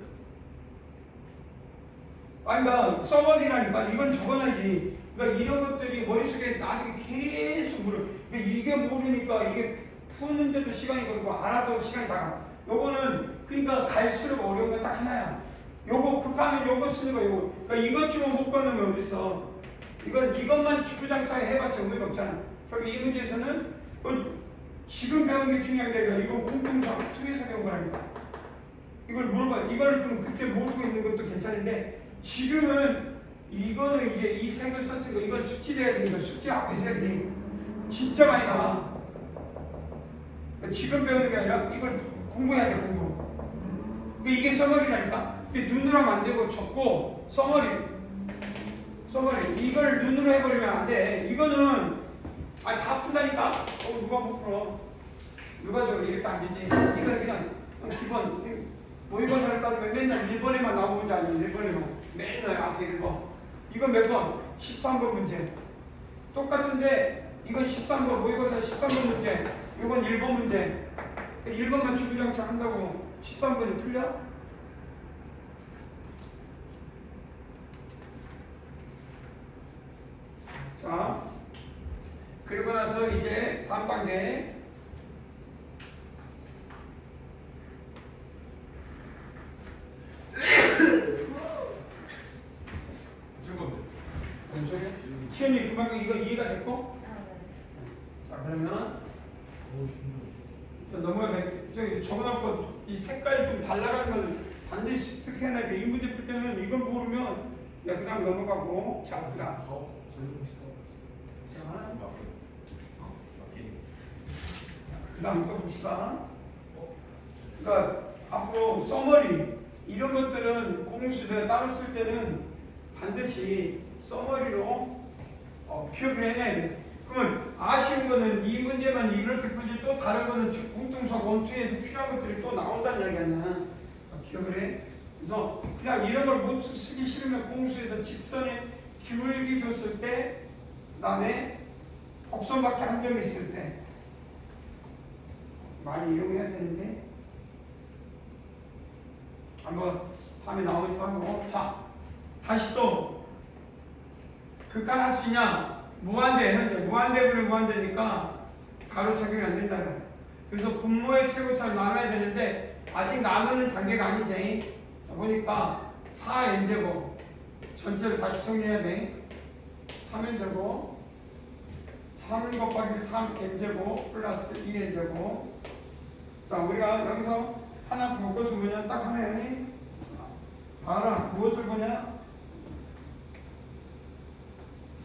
아니 나 써버리라니까 이건 적어놔야지. 그러니까 이런 것들이 머릿속에 나중에 계속 물어. 근데 이게 모르니까 이게 푸는데도 시간이 걸리고 알아도 시간이 나가. 요거는 그러니까 갈수록 어려운 건 딱 하나야. 요거 극하면 요거 쓰는 거 요거. 그러니까 이것쯤은 못 가는 게 어딨어. 이것만 주구장창 해봤자 의미가 없잖아. 결국 이 문제에서는 지금 배운 게 중요한 게 아니라 이거 공통적 투에서 배운 거라니까. 이걸 물어봐. 이걸 그럼 그때 모르고 있는 것도 괜찮은데 지금은 이거는 이제 이 생을 썼으니까 이건 숙지돼야 되니까 숙지 앞에서 해야 돼. 진짜 많이 나와. 지금 배우는 게 아니라 이걸 공부해야 돼, 공부. 이게 써머리라니까? 눈으로 하면 안 되고 적고 써머리. 이걸 눈으로 해버리면 안 돼. 이거는 다 푼다니까? 누가 못 풀어? 누가 저 이렇게 안 되지? 이건 그냥 기본 모의고사를 따지면 맨날 1번에만 나오는 문제 아니야. 1번에만 맨날 앞에 1번. 이건 몇 번? 13번 문제. 똑같은데 이건 13번 모의고사 13번 문제. 이건 1번 문제. 1번만 주구장창 한다고 13번이 틀려? 자, 그리고 나서 이제 다음 단계. 시연이 그만큼 이거 이해가 됐고? 자, 그러면 넘어가야 돼. 저기 적어놓고 이 색깔이 좀 달라가는 걸 반드시 습득해놔야 돼. 이 문제 풀 때는 이걸 모르면 그 다음 넘어가고. 자, 그 다음. 그 다음 또 봅시다. 그러니까 앞으로 써머리 이런 것들은 공수대 따로 쓸 때는 반드시 써머리로 기억을 해놔야 돼. 그러면 아쉬운 거는 이 문제만 이렇게 풀지 또 다른 거는 공통수학 원투에서 필요한 것들이 또 나온다는 이야기 아니야. 기억을 해. 그래서 그냥 이런 걸 못 쓰기 싫으면 공수에서 직선에 기울기 줬을 때, 그 다음에 곡선밖에 한 점이 있을 때 많이 이용해야 되는데 한번 다음에 나오면 또 하고. 자, 다시 또 극한할 수 있냐? 무한대, 현재 무한대분의 무한대니까 바로 적용이 안 된다. 그래서 분모의 최고차를 나눠야 되는데 아직 나누는 단계가 아니지. 자, 보니까 4n제곱 전체를 다시 정리해야 돼. 3n제곱 3 곱하기 3n제곱 플러스 2n제곱. 자, 우리가 여기서 하나 볼 것은 뭐냐? 딱 하나야. 봐라. 무엇을 보냐?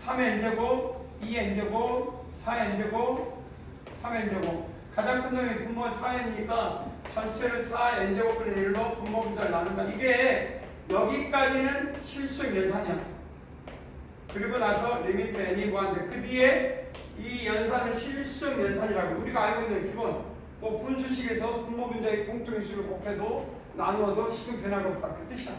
3n제곱, 2n제곱, 4n제곱, 3n제곱. 가장 큰 놈이 분모 4n이니까 전체를 4n제곱분의 1로 분모 분자를 나눈다. 이게 여기까지는 실수 연산이야. 그리고 나서 리미트 n이 무한대. 그 뒤에 이 연산은 실수 연산이라고 우리가 알고 있는 기본 뭐 분수식에서 분모 분자의 공통인수를 곱해도 나누어도 식은 변화가 없다. 그 뜻이야.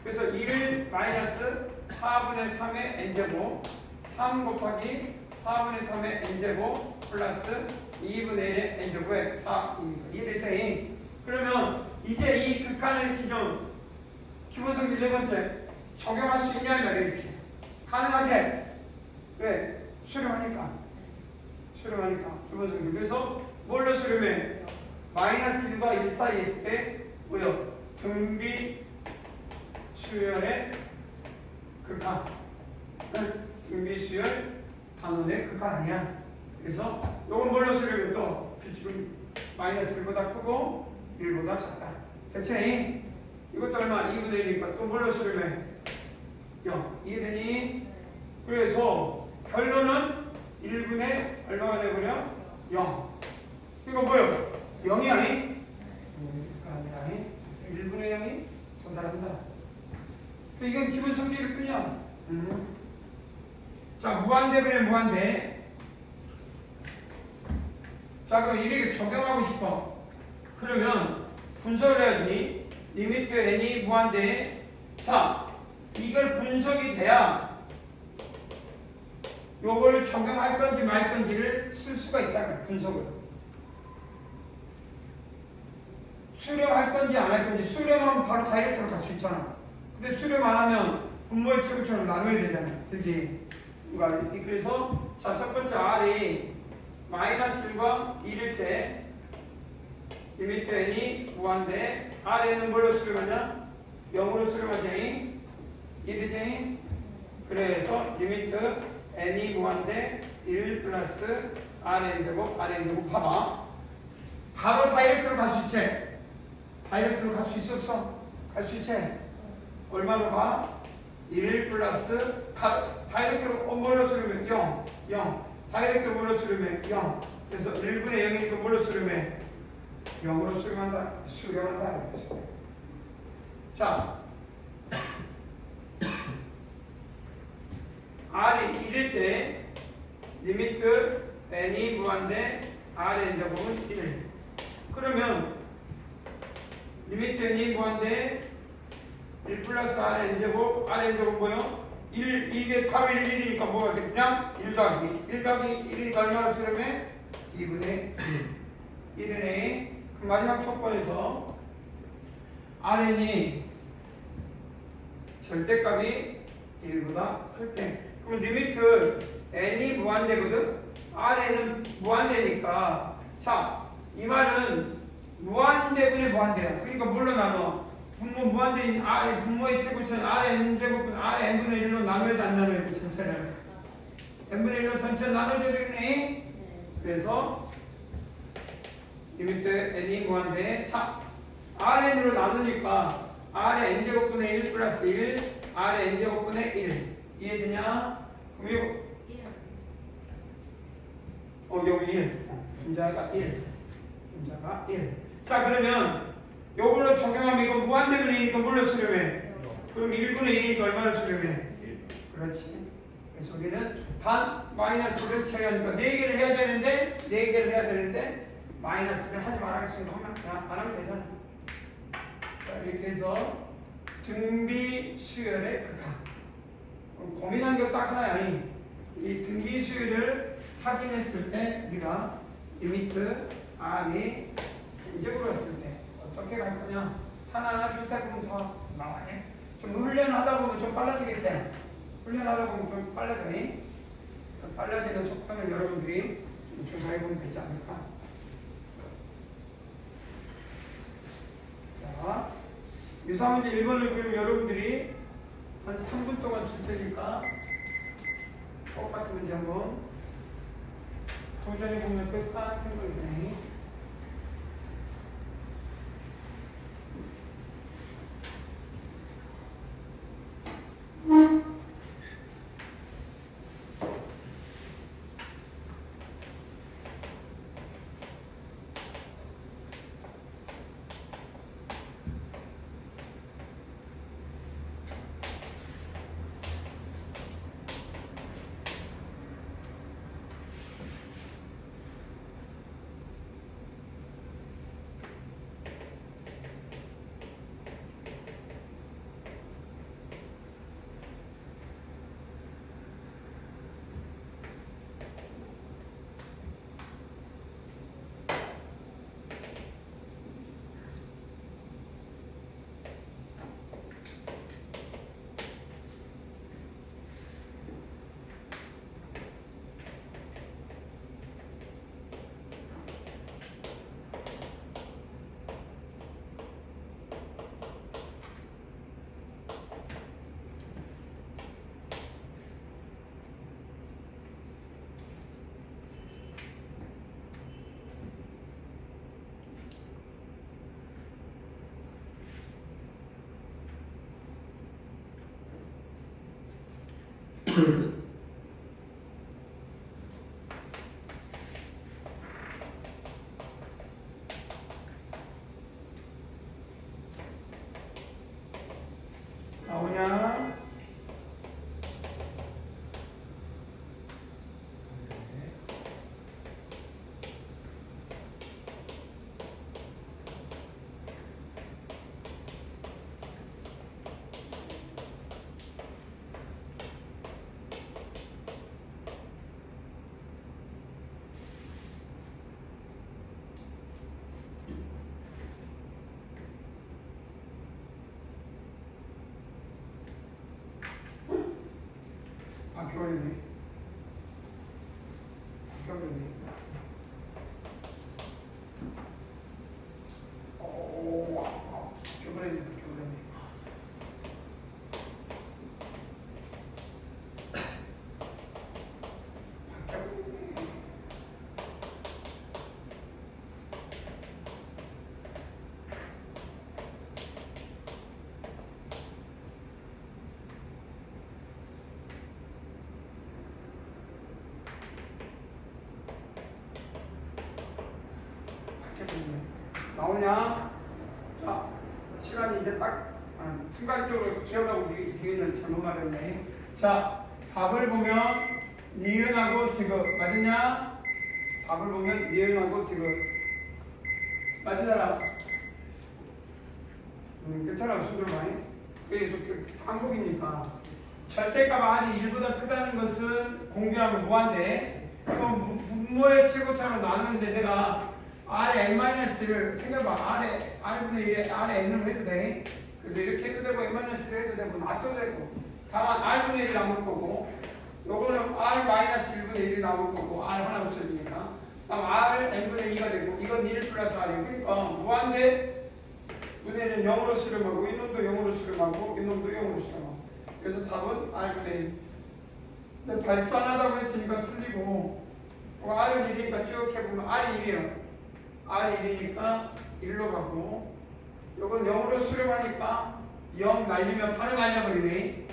그래서 1 마이너스 4분의 3의 n제곱 3 곱하기 4분의 3의 n제곱 플러스 2분의 1의 n제곱에 4 이해됐지? 그러면 이제 이 극한의 기준 기본성질 4번째 적용할 수 있냐 이렇게 가능하지? 왜? 수렴하니까 기본성질. 그래서 뭘로 수렴해? 마이너스 1과 1 사이에 있을 때 뭐요? 등비 수열의 극한. 등비 수열 단원의 극한 아니야. 그래서 요건 뭘로 수렴해? 또 비축은 마이너스 1보다 크고 1보다 작다. 대체 이것도 얼마? 2분의 1이니까 또 뭘로 수렴해? 0. 이해되니? 그래서 결론은 1분의 얼마가 되버려? 0. 이거 뭐요? 0이 아니? 1분의 0이 전달한다. 이건 기본 성질일 뿐이야. 자, 무한대분의 무한대. 자, 그럼 이렇게 적용하고 싶어. 그러면 분석을 해야지. 리미트 n이 무한대. 자, 이걸 분석이 돼야 요걸 적용할 건지 말 건지를 쓸 수가 있다는 분석을. 수렴할 건지 안 할 건지. 수렴하면 바로 다이렉트로 갈 수 있잖아. 근데 수렴 안 하면 분모의 최고처럼 나눠야 되잖아. 그지? 그래서 자, 첫 번째 r이 마이너스 1과 1일 때 리미트 n이 무한대. r에는 뭘로 수렴하냐? 0으로 수렴하지. 이해되지? 그래서 리미트 n이 무한대 1 플러스 rn제곱 rn제곱. 봐봐. 바로 다이렉트로 갈 수 있지? 다이렉트로 갈 수 있어 없어? 갈 수 있지? 얼마로 가? 1 플러스 다이렉트로 뭘로 수렴해? 0 다이렉트로 뭘로 수렴해? 0. 그래서 1분의 0이니까 뭘로 수렴해? 0으로 수렴한다. 자, r이 1일 때 리미트 n이 무한대 rn제곱은 1. 그러면 리미트 n이 무한대 1 플러스 rn제곱, rn제곱 뭐요? 1, 이게 바로 1이니까 뭐가 되냐? 1 더하기 1이니까 얼마나 수렴해? 2분의 1. 이되네. 그럼 마지막 조건에서 rn이 절대값이 1보다 클 때. 그럼 리미트 n이 무한대거든? rn은 무한대니까. 자, 이 말은 무한대분의 무한대야. 그러니까 뭘로 나눠? 분모 무한대인 r 분모의 최고치는 rn제곱분 rn분의 1로 나눠야 돼, 안 나눠야 돼? 전체를 n분의 1로 전체를 나눠줘야 되겠네. 그래서 리미트 n이 무한대. 자, rn으로 나누니까 r의 n제곱분의 1 플러스 1 r의 n제곱분의 1 이해되냐? 그럼 이거 여기 1 분자가 1 자, 그러면 요걸로 적용하면 이거 무한대분이니까 뭘로 수렴해? 그럼 1분의 1이니까 얼마를 수렴해? 1. 그렇지. 그래서 우리는 단 마이너스를 쳐야 하니까 4개를 해야 되는데 마이너스를 하지 말아야겠습니다. 안 하면 되잖아. 자, 이렇게 해서 등비 수열의 극한. 고민한 게 딱 하나야. 이 등비 수열을 확인했을 때 우리가 리미트 r이 n제곱으로 했을 때 어떻게 갈 거냐? 하나, 둘, 셋 보면 더 나와요. 좀 훈련하다 보면 좀 빨라지겠지? 훈련하다 보면 좀 빨라지니? 빨라지는 속도는 여러분들이 좀 조사해보면 되지 않을까? 자, 유사문제 1번을 그럼 여러분들이 한 3분 동안 줄 테니까 똑같은 문제 한번 도전해보면 될까 생각이 드네. 나오냐? 바뀌어버렸네. 바뀌어버렸네. 오, 바뀌어버렸네. 바뀌어버렸네. 바뀌어버렸네. 나오냐? 자, 시간이 이제 딱 순간적으로 기억하고 뒤에는 잘못 말했네. 자, 답을 보면 니은하고 디귿 맞았냐? 답을 보면 니은하고 디귿 맞잖아. 괜찮아, 순들 많이. 그게 반복이니까. 절대값 r이 1보다 크다는 것은 공개하면 무한대. 그럼 분모의 최고차로 나누는데 내가 R의 n-를 생각해봐. R분의 1에 R의 n으로 해도 돼. 그래서 이렇게 해도 되고 n-를 해도 되고 놔도 되고. 다만 R분의 1이 남을 거고 요거는 R-1분의 1이 남을 거고 R 하나 붙여주니까 그럼 R n분의 2가 되고 이건 1 플러스 R이고 그러니까 무한대 분의 1은 0으로 수렴하고 이놈도 0으로 수렴하고 이놈도 0으로 수렴하고 그래서 답은 R분의 1. 근데 발산하다고 했으니까 틀리고 R은 1이니까 쭉 해보면 R이 1이에요. R이 1이니까 1로 가고 요건 0으로 수렴하니까 0 날리면 8을 날려버리네.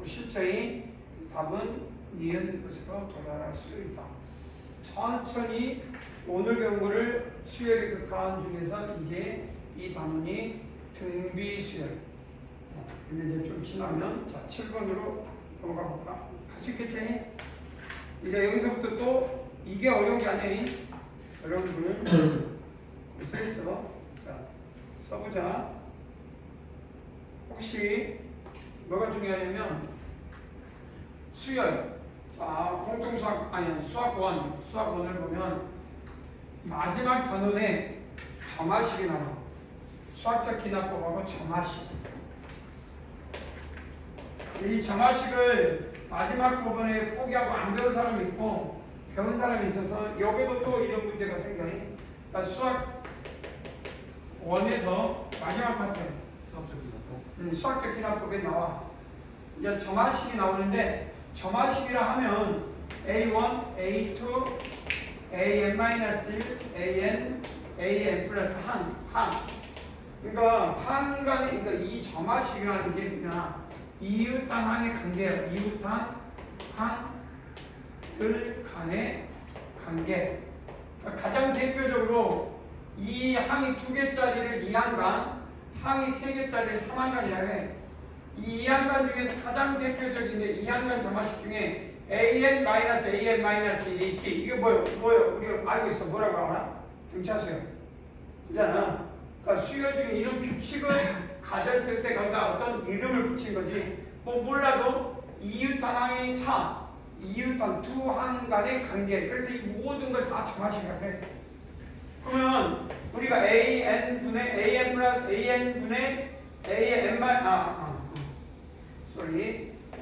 실제의 답은 니은 디귿으로 도달할 수 있다. 천천히 오늘 배운 거를 수열의 극한 중에서 이제 이 단원이 등비수열. 근데 이제 좀 지나면 자 7번으로 넘어가 볼까? 할 수 있겠지? 이제 여기서부터 또 이게 어려운 게 아니니 여러분들은 써있어. 자, 써보자. 혹시 뭐가 중요하냐면 수열. 자, 공통수학 아니 수학원을 보면 마지막 단원에 점화식이 나와. 수학적 기납법하고 점화식. 이 점화식을 마지막 부분에 포기하고 안 배운 사람이 있고 배운 사람이 있어서 여기도 또 이런 문제가 생겨요. 그러니까 수학 원에서 마지막 파트 수학적 기납법에 나와. 이제 점화식이 나오는데 점화식이라 하면 A1, A2, AN-1, AN, AN 플러스 한. 그러니까 한간의 그러니까 이 점화식이라는 게 뭐냐? 이웃한 항의 관계예요. 이웃한 항들 간의 관계. 그러니까 가장 대표적으로 이 항이 2개짜리를 2항간, 항이 3개짜리를 3항간이라고 해. 이 2항간 중에서 가장 대표적인 게 2항간 점화식 중에 AN-AN-1 이게 뭐예요? 우리가 알고 있어. 뭐라고 알아? 등차수요. 그잖아. 그러니까 수열 중에 이런 규칙을 가졌을 때 거기다 어떤 이름을 붙인 거지. 뭐 몰라도 이웃한 항의 차, 이웃한 두 항 간의 관계. 그래서 이 모든 걸 다 점화식이라고 해. 그러면 우리가 AN-분의 AN 플러스 AN-분의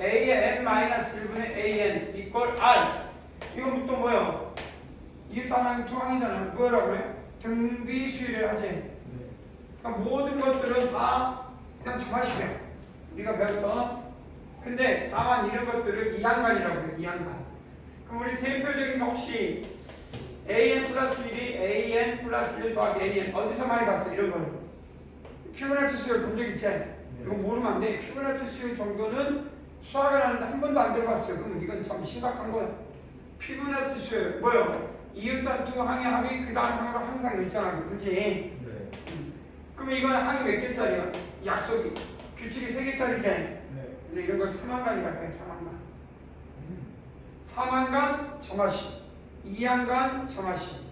AN-1분의 AN 이퀄 R. 이건 또 뭐예요? 이웃한 항이 두 항이잖아요. 뭐라고 그래? 등비수열을 하지. 그러니까 모든 것들은 다 그냥 점화식이야. 우리가 배웠던. 근데 다만 이런 것들을 2항간이라고 그래. 2항간. 그럼 우리 대표적인 거 혹시 AN 플러스 1이 AN 플러스 1 더하기 AN 어디서 많이 봤어? 이런 거는 피보나치 수열 본 적 있지? 이거 모르면 안 돼. 피보나치 수열 정도는 수학을 하는데 한 번도 안 들어봤어요. 그럼 이건 참 심각한 거야. 피부나치 수 뭐요? 이웃단투 항의 합이 그 다음 항으로 항상 일정하고 그치? 네. 그럼 이건 항이 몇 개짜리야? 약속이 규칙이 3개짜리지? 네. 그래서 이런 걸 3항간이라고 해. 3항간 3항간 점화식 2항간 점화식.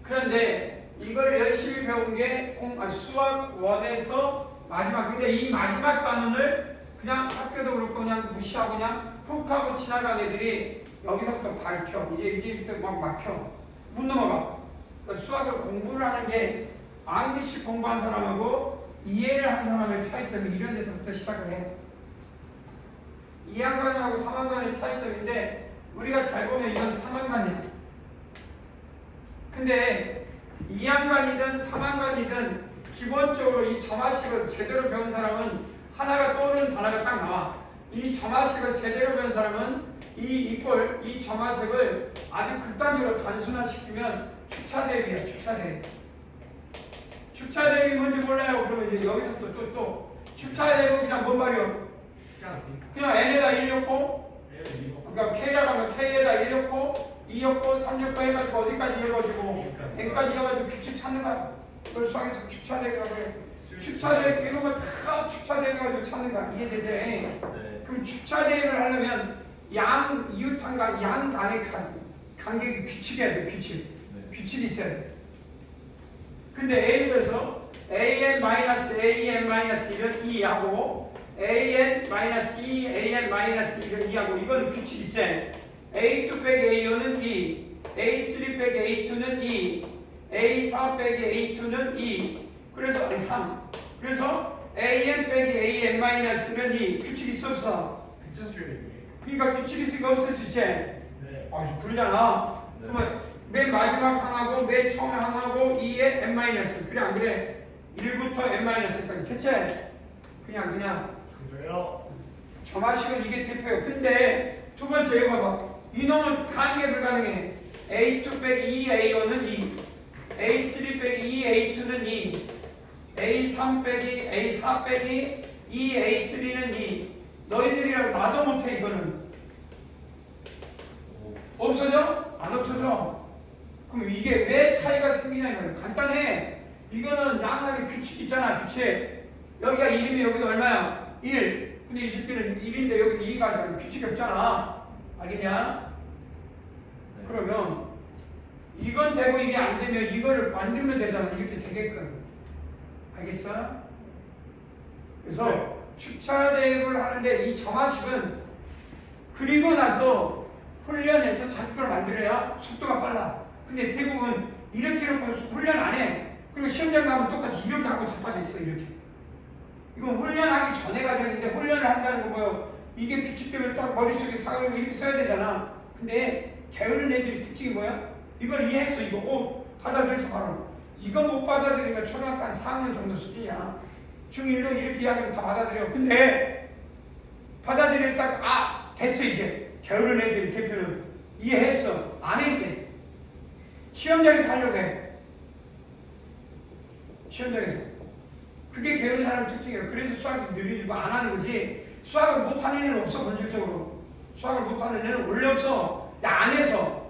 그런데 이걸 열심히 배운 게 수학 1에서 마지막. 근데 이 마지막 단원을 그냥 학교도 그렇고 그냥 무시하고 그냥 훅 하고 지나간 애들이 여기서부터 밝혀. 이제부터 막 막혀. 못 넘어가. 그러니까 수학을 공부를 하는 게 암기식 공부한 사람하고 이해를 한 사람의 차이점이 이런 데서부터 시작을 해. 2항간하고 3항간의 차이점인데 우리가 잘 보면 이건 3항간이야. 근데 2항간이든 3항간이든 기본적으로 이 점화식을 제대로 배운 사람은 하나가 떠오르는 단어가 딱 나와. 이 점화식을 제대로 배운 사람은 이 점화식을 아주 극단적으로 단순화시키면 축차대비야. 축차대비 뭔지 몰라요. 그러면 이제 여기서부터 또 축차대비 그냥 뭔 말이요? 그냥 n에다 1 넣고 그러니까 k라고 하면 k에다 1 넣고 2 넣고 3 넣고 해가지고 어디까지 이어가지고 n까지 이어가지고 규칙 찾는 거야. 그걸 수학에서 축차대비라고 해. 축차대비 이런 거 다 축차대비가지고 찾는 거야. 이해되지? 네. 그럼 축차대비를 하려면 양 이웃항과 양 간의 간격이 규칙해야 돼. 규칙이 있어야 돼. 근데 예를 들어서 an-an-1은 2하고 an-2, an-1은 2하고 이건 규칙 있지? a2 빼기 a1은 2, a3 빼기 a2는 2, a4 빼기 a2는 2, 그래서 3. 그래서 an 빼기 an-는 2. 규칙 있어 없어? 그러니까 규칙 있으니까 없을 수 있지? 네. 아주 그러잖아. 네. 그러면 맨 마지막 항하고 맨 처음 항하고 2에 n-. 그래 안 그래? 1부터 n-까지 됐지? 그냥 그래요? 점화식은 이게 대표예요. 근데 두 번째 이거 봐봐. 이놈은 가능해 불가능해? a2 빼기 2a1은 2, a3 빼기 2a2는 2, a3 빼기 a4 빼기 2a3는 2. 너희들이랑 나도 못해. 이거는 없어져? 안 없어져? 그럼 이게 왜 차이가 생기냐 이거는 간단해. 이거는 양날의 규칙 있잖아. 규칙. 여기가 1이면 여기가 얼마야? 1. 근데 이 새끼는 1인데 여기는 2가 아니라 규칙이 없잖아. 알겠냐? 네. 그러면 이건 되고 이게 안 되면 이거를 만들면 되잖아. 이렇게 되게끔. 알겠어? 그래서 네. 축차대입을 하는데 이 점화식은 그리고 나서 훈련해서 자기걸 만들어야 속도가 빨라. 근데 대부분 이렇게 해놓고 훈련 안 해. 그리고 시험장 가면 똑같이 이렇게 하고 자빠져 있어. 이렇게. 이건 훈련하기 전에 과정인데 훈련을 한다는 거 뭐예요? 이게 규칙 때문에 딱 머릿속에 사각을 이렇게 써야 되잖아. 근데 게으른 애들이 특징이 뭐야? 이걸 이해했어. 이거 받아들여서 바로. 이거 못 받아들이면 초등학교 한 4학년 정도 수준이야. 중1로 이렇게 이야기하면 다 받아들여. 근데 받아들였다가 됐어 이제. 게으른 애들이 대표는 이해했어. 안 해도 돼. 시험장에서 하려고 해. 시험장에서. 그게 게으른 사람 특징이에요. 그래서 수학이 느리고 안 하는 거지. 수학을 못하는 애는 없어. 본질적으로. 수학을 못하는 애는 원래 없어. 근데 안 해서.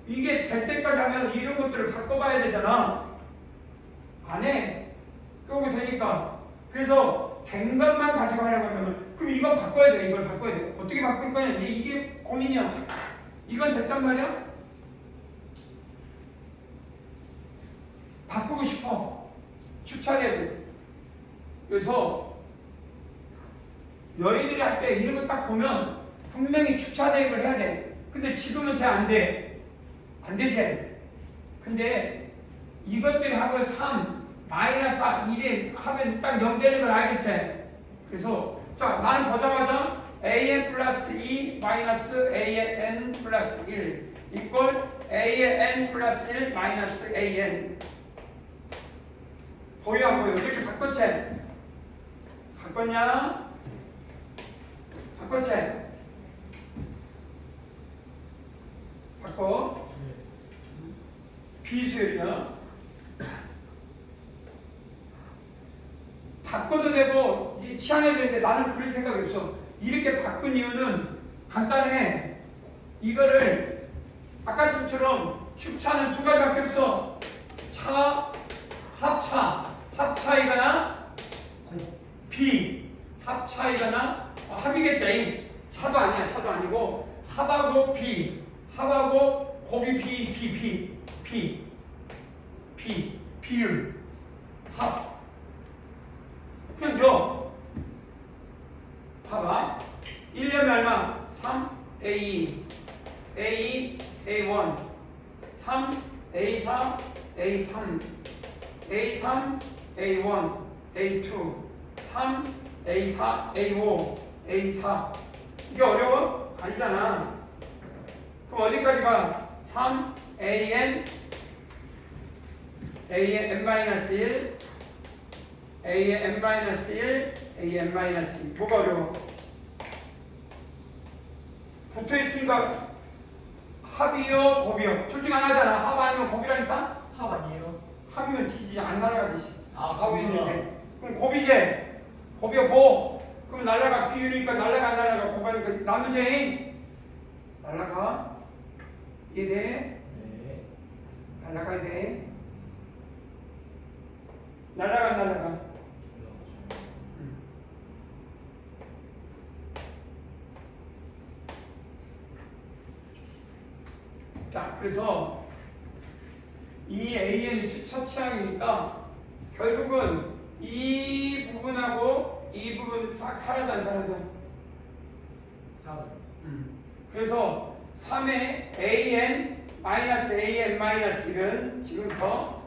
이게 될 때까지 하면 이런 것들을 바꿔봐야 되잖아. 안 해. 그러고 되니까. 그래서 된 것만 가지고 하려고 하면 그럼 이거 바꿔야 돼. 이걸 바꿔야 돼. 어떻게 바꿀 거냐. 이게 고민이야. 이건 됐단 말이야. 바꾸고 싶어. 축차대고. 그래서 너희들이 할 때 이런 거 딱 보면 분명히 축차대입을 해야 돼. 근데 지금은 안 돼. 안 되지. 근데 이것들이 합을 3, 마이너스 1에 하면 딱 0 되는 걸 알겠지? 그래서 자 나는 보자마자 an 플러스 2 마이너스 an 플러스 1 이꼴 an 플러스 1 마이너스 an 보여 안 보여? 이렇게 바꿨지? 바꿨냐? 바꿨지? 바꿔 비수열이야. 바꿔도 되고 이제 취향에 추천해야 되는데 나는 그럴 생각이 없어. 이렇게 바꾼 이유는 간단해. 이거를 아까 전처럼 축차는 두 가지밖에 없어. 차, 합차이거나 비, 합차이거나 합이겠지. 차도 아니야. 차도 아니고 합하고 비, 합하고 곱이 비율, 합. 그냥 여. 봐봐. 1년에 얼마? 3, A2, A2, A1, 3, A4, A3, A3, A1, A2, 3, A4, A5, A4. 이게 어려워? 아니잖아. 그럼 어디까지 가? 3, AN, AN-1, AN-1, AN-1. 뭐가 어려워? 붙어있으니까 합이요, 곱이요. 둘 중 하나잖아. 합 아니면 곱이라니까? 합 아니에요? 합이면 T지. 안 날아가지. 아, 합이 곱이구나. 있는데. 그럼 곱이지? 곱이요, 곱. 그럼 날아가. 비율이니까 날아가, 안 날아가. 곱하니까 나누지? 날아가. 이해돼? 네. 날아가야 돼. 날아가. 자, 그래서 이 AN이 첫 취향이니까 결국은 이 부분하고 이 부분 싹 사라져 안 사라져? 사라져. 그래서 3의 AN-AN-1은 지금부터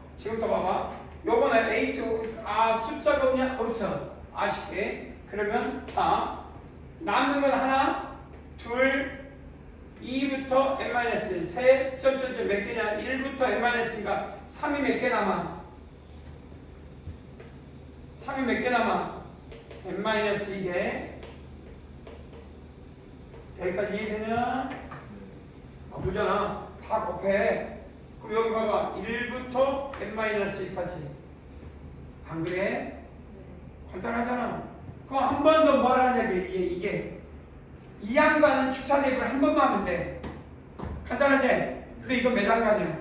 봐봐. 요번에 A2 숫자가 없냐? 그렇죠. 아쉽게. 그러면 자 남는 건 하나, 둘, 2부터 n-1, 셋, 점점점 몇 개냐? 1부터 n-1이니까 3이 몇 개 남아? 3이 몇 개 남아? n-2개. 여기까지 이해되냐? 보잖아. 다 곱해. 그럼 여기 봐봐. 1부터 n-2까지. 안 그래? 간단하잖아. 그럼 한 번 더 뭐 하라는 얘기? 이게 이 양반은 축차 대입을 한 번만 하면 돼. 간단하지? 근데 이건 몇 양반이야?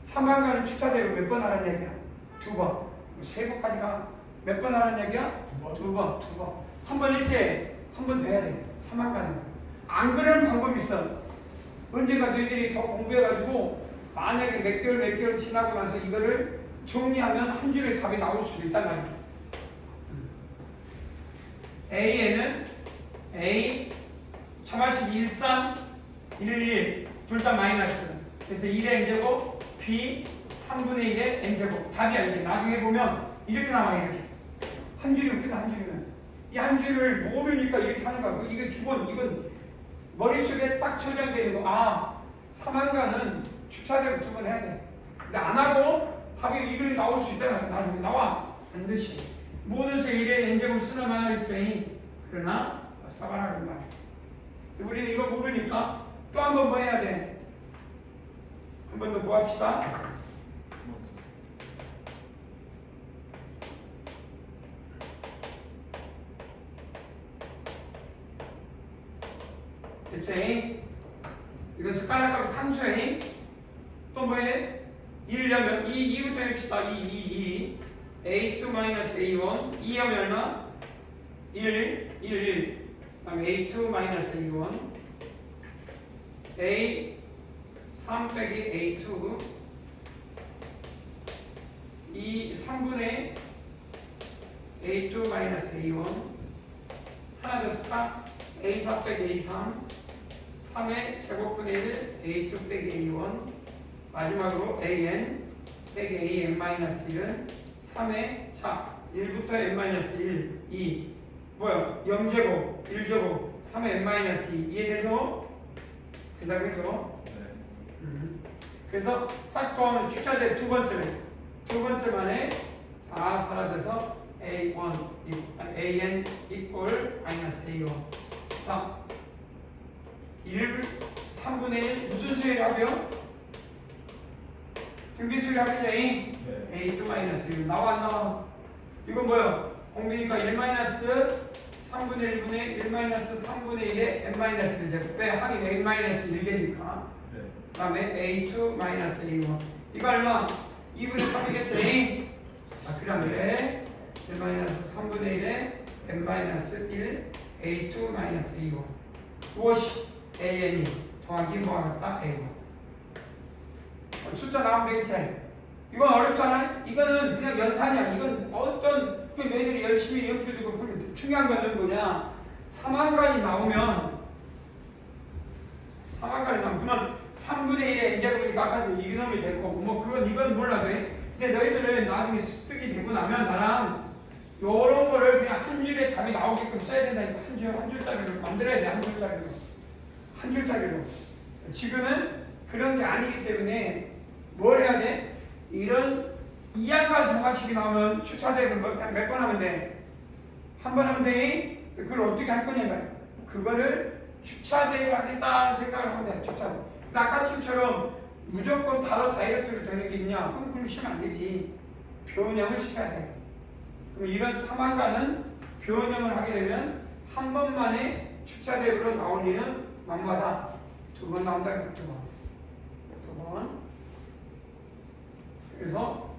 3양반은 축차 대입을 몇 번 하라는 얘기야? 2번. 3번까지 가. 몇 번 하라는 얘기야? 2번. 한 번 했지? 한 번 더 해야 돼. 3양반은. 안 그러는 방법이 있어. 언젠가 너희들이 더 공부해가지고 만약에 몇 개월 지나고 나서 이거를 정리하면 한 줄에 답이 나올 수도 있단 말이야. A에는 A 처마식 1, 3, 1, 둘 다 마이너스. 그래서 1의 n제곱, B 3분의 1의 n제곱. 답이야. 이게 나중에 보면 이렇게 나와. 이렇게 한 줄이 웃기다. 한 줄이면 이 한 줄을 모르니까 이렇게 하는 거야. 이게 기본. 이건 머릿속에 딱 저장되어 있는 거. 3항가는 주차대로 2번 해야 돼. 근데 안 하고 답이 이글이 나올 수 있잖아. 나중에 나와. 반드시. 모든 수의 1의 n제곱 쓰나 마나 있더니 그러나 써봐라. 그 말. 우리는 이거 모르니까 또 한 번 뭐 해야 돼? 한 번 더 뭐 합시다? 됐지? 이건 숟가락하고 상수에 또 뭐해? 1려면 2부터 해봅시다. 2 A2-A1 2 하면 얼마? 1 그다음에 A2-A1 A 3 빼기 A2 3분의 A2-A1 하나 더 쓸까? A4 빼기 A3 3의 제곱분의 1 A2 빼기 A1 마지막으로 AN 빼기 AN-1은 3의 자 1부터 n-1 2 뭐야? 0제곱 1제곱 3의 n-2 이해돼서? 대답해줘. 그래서 싹 더하면 축차대 두 번째 만에 다 사라져서 A1 AN equal -A1 자 1 3분의 1 무슨 수열합이요? 등비수열합이죠? 네. A2-1 나와 안 나와? 이건 뭐야? 공비니까 1- 3분의 1분의 1 마이너스 3분의 1의 n 마이너스 1제곱 빼 하긴 n 마이너스 1되니까 네. 그 다음에 a2 마이너스 a1 이거 얼마? 2분의 3이겠지? 그 다음에 1 마이너스 3분의 1의 n 마이너스 1 a2 마이너스 a1 무엇이? an이 더하기 뭐가 같다? a1 숫자 나오면 되겠지? 이건 어렵잖아? 이거는 그냥 연산이야. 이건 어떤 너희들이 열심히 연필 두고 풀면 중요한 거는 뭐냐? 3항간이 나오면 그러면 3분의 1의 n제곱이니까 아까도 이놈이 될 거고 뭐 그건 이건 몰라도 돼. 근데 너희들은 나중에 습득이 되고 나면 나랑 요런 거를 그냥 한 줄에 답이 나오게끔 써야 된다니까. 한 줄짜리로 만들어야 돼. 한 줄짜리로. 지금은 그런 게 아니기 때문에 뭘 해야 돼? 이런 2항간 정화식이 나오면 주차대를 몇 번 하면 돼? 한 번 하면 돼? 그걸 어떻게 할 거냐? 그거를 주차대를 하겠다는 생각을 하면 돼. 주차대. 아까처럼 무조건 바로 다이렉트로 되는 게 있냐? 그럼 그걸 시면 안 되지. 변형을 시켜야 돼. 그럼 이런 3항간은 변형을 하게 되면 한 번만에 주차대로 나올 일은 막마다 2번 나온다. 2번. 그래서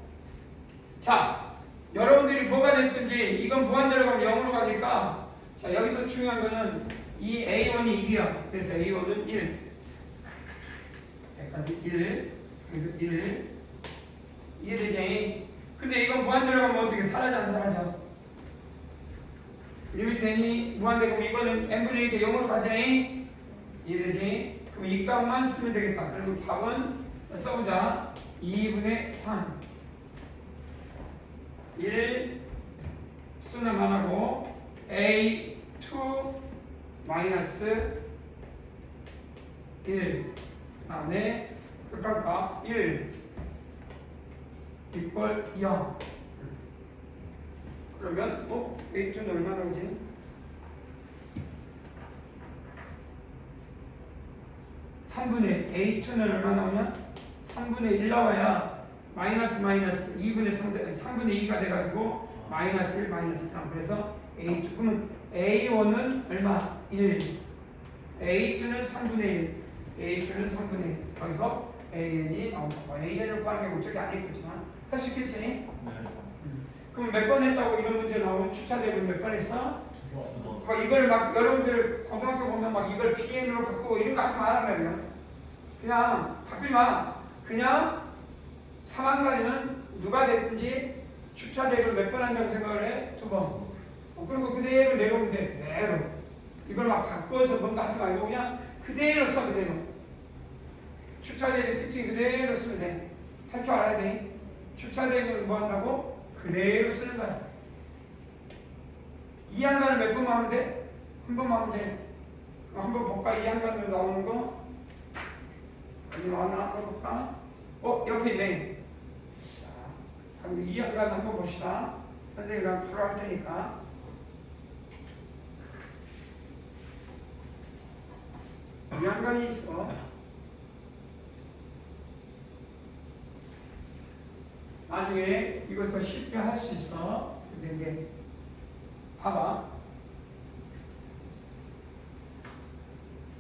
자 여러분들이 뭐가 됐든지 이건 무한대로 가면 0으로 가니까 자 여기서 중요한 거는 이 A1이 1이야. 그래서 A1은 1 여기까지 1 그래서 1 이해되지? 근데 이건 무한대로 가면 어떻게 사라져 안 사라져? 리미트 n이 무한대고 이거는 n분의 1대 0으로 가지? 이해되지? 그럼 이 값만 쓰면 되겠다. 그리고 답은 써보자. 2분의 3 1 수능만 하고 A2 마이너스 1 그 다음에 끝값 1 이퀄 0 그러면 A2는 얼마나 오지? 3분의 A2는 얼마 나오냐? 3분의 1 나와야 마이너스 2분의 3분의 2가 돼가지고 마이너스 1 마이너스 3 그래서 A2 그러면 A1은 얼마? 1 A2는 3분의 1 A2는 3분의 1 거기서 AN이 나온다. AN을 구하는 게 목적이 아니겠지만 할 수 있겠지? 네. 그럼 몇 번 했다고 이런 문제 나오면 주차대를 몇 번 했어? 2번. 막 이걸 막 여러분들 고등학교 보면 막 이걸 BN으로 바꾸고 이런 거 하지 말아요. 그냥 바꾸지 마. 그냥 3항간에는 누가 됐든지 주차대를 몇 번 한다고 생각을 해? 2번. 그리고 그대로 내려오면 돼. 그대로. 이걸 막 바꿔서 뭔가 하지 말고 그냥 그대로 써. 그대로. 주차대의 특징 그대로 쓰면 돼. 할 줄 알아야 돼. 주차대를 뭐 한다고? 그대로 쓰는 거야. 2항간을 몇 번만 하면 돼? 한 번만 하면 돼. 한번 볼까? 2항간으로 나오는 거? 어디 나왔나? 한번 볼까? 옆에 있네. 자, 그럼 2항간 한번 봅시다. 선생님이랑 풀어 할 테니까. 이 항간이 있어. 나중에 이걸 더 쉽게 할 수 있어. 근데 이제 봐봐.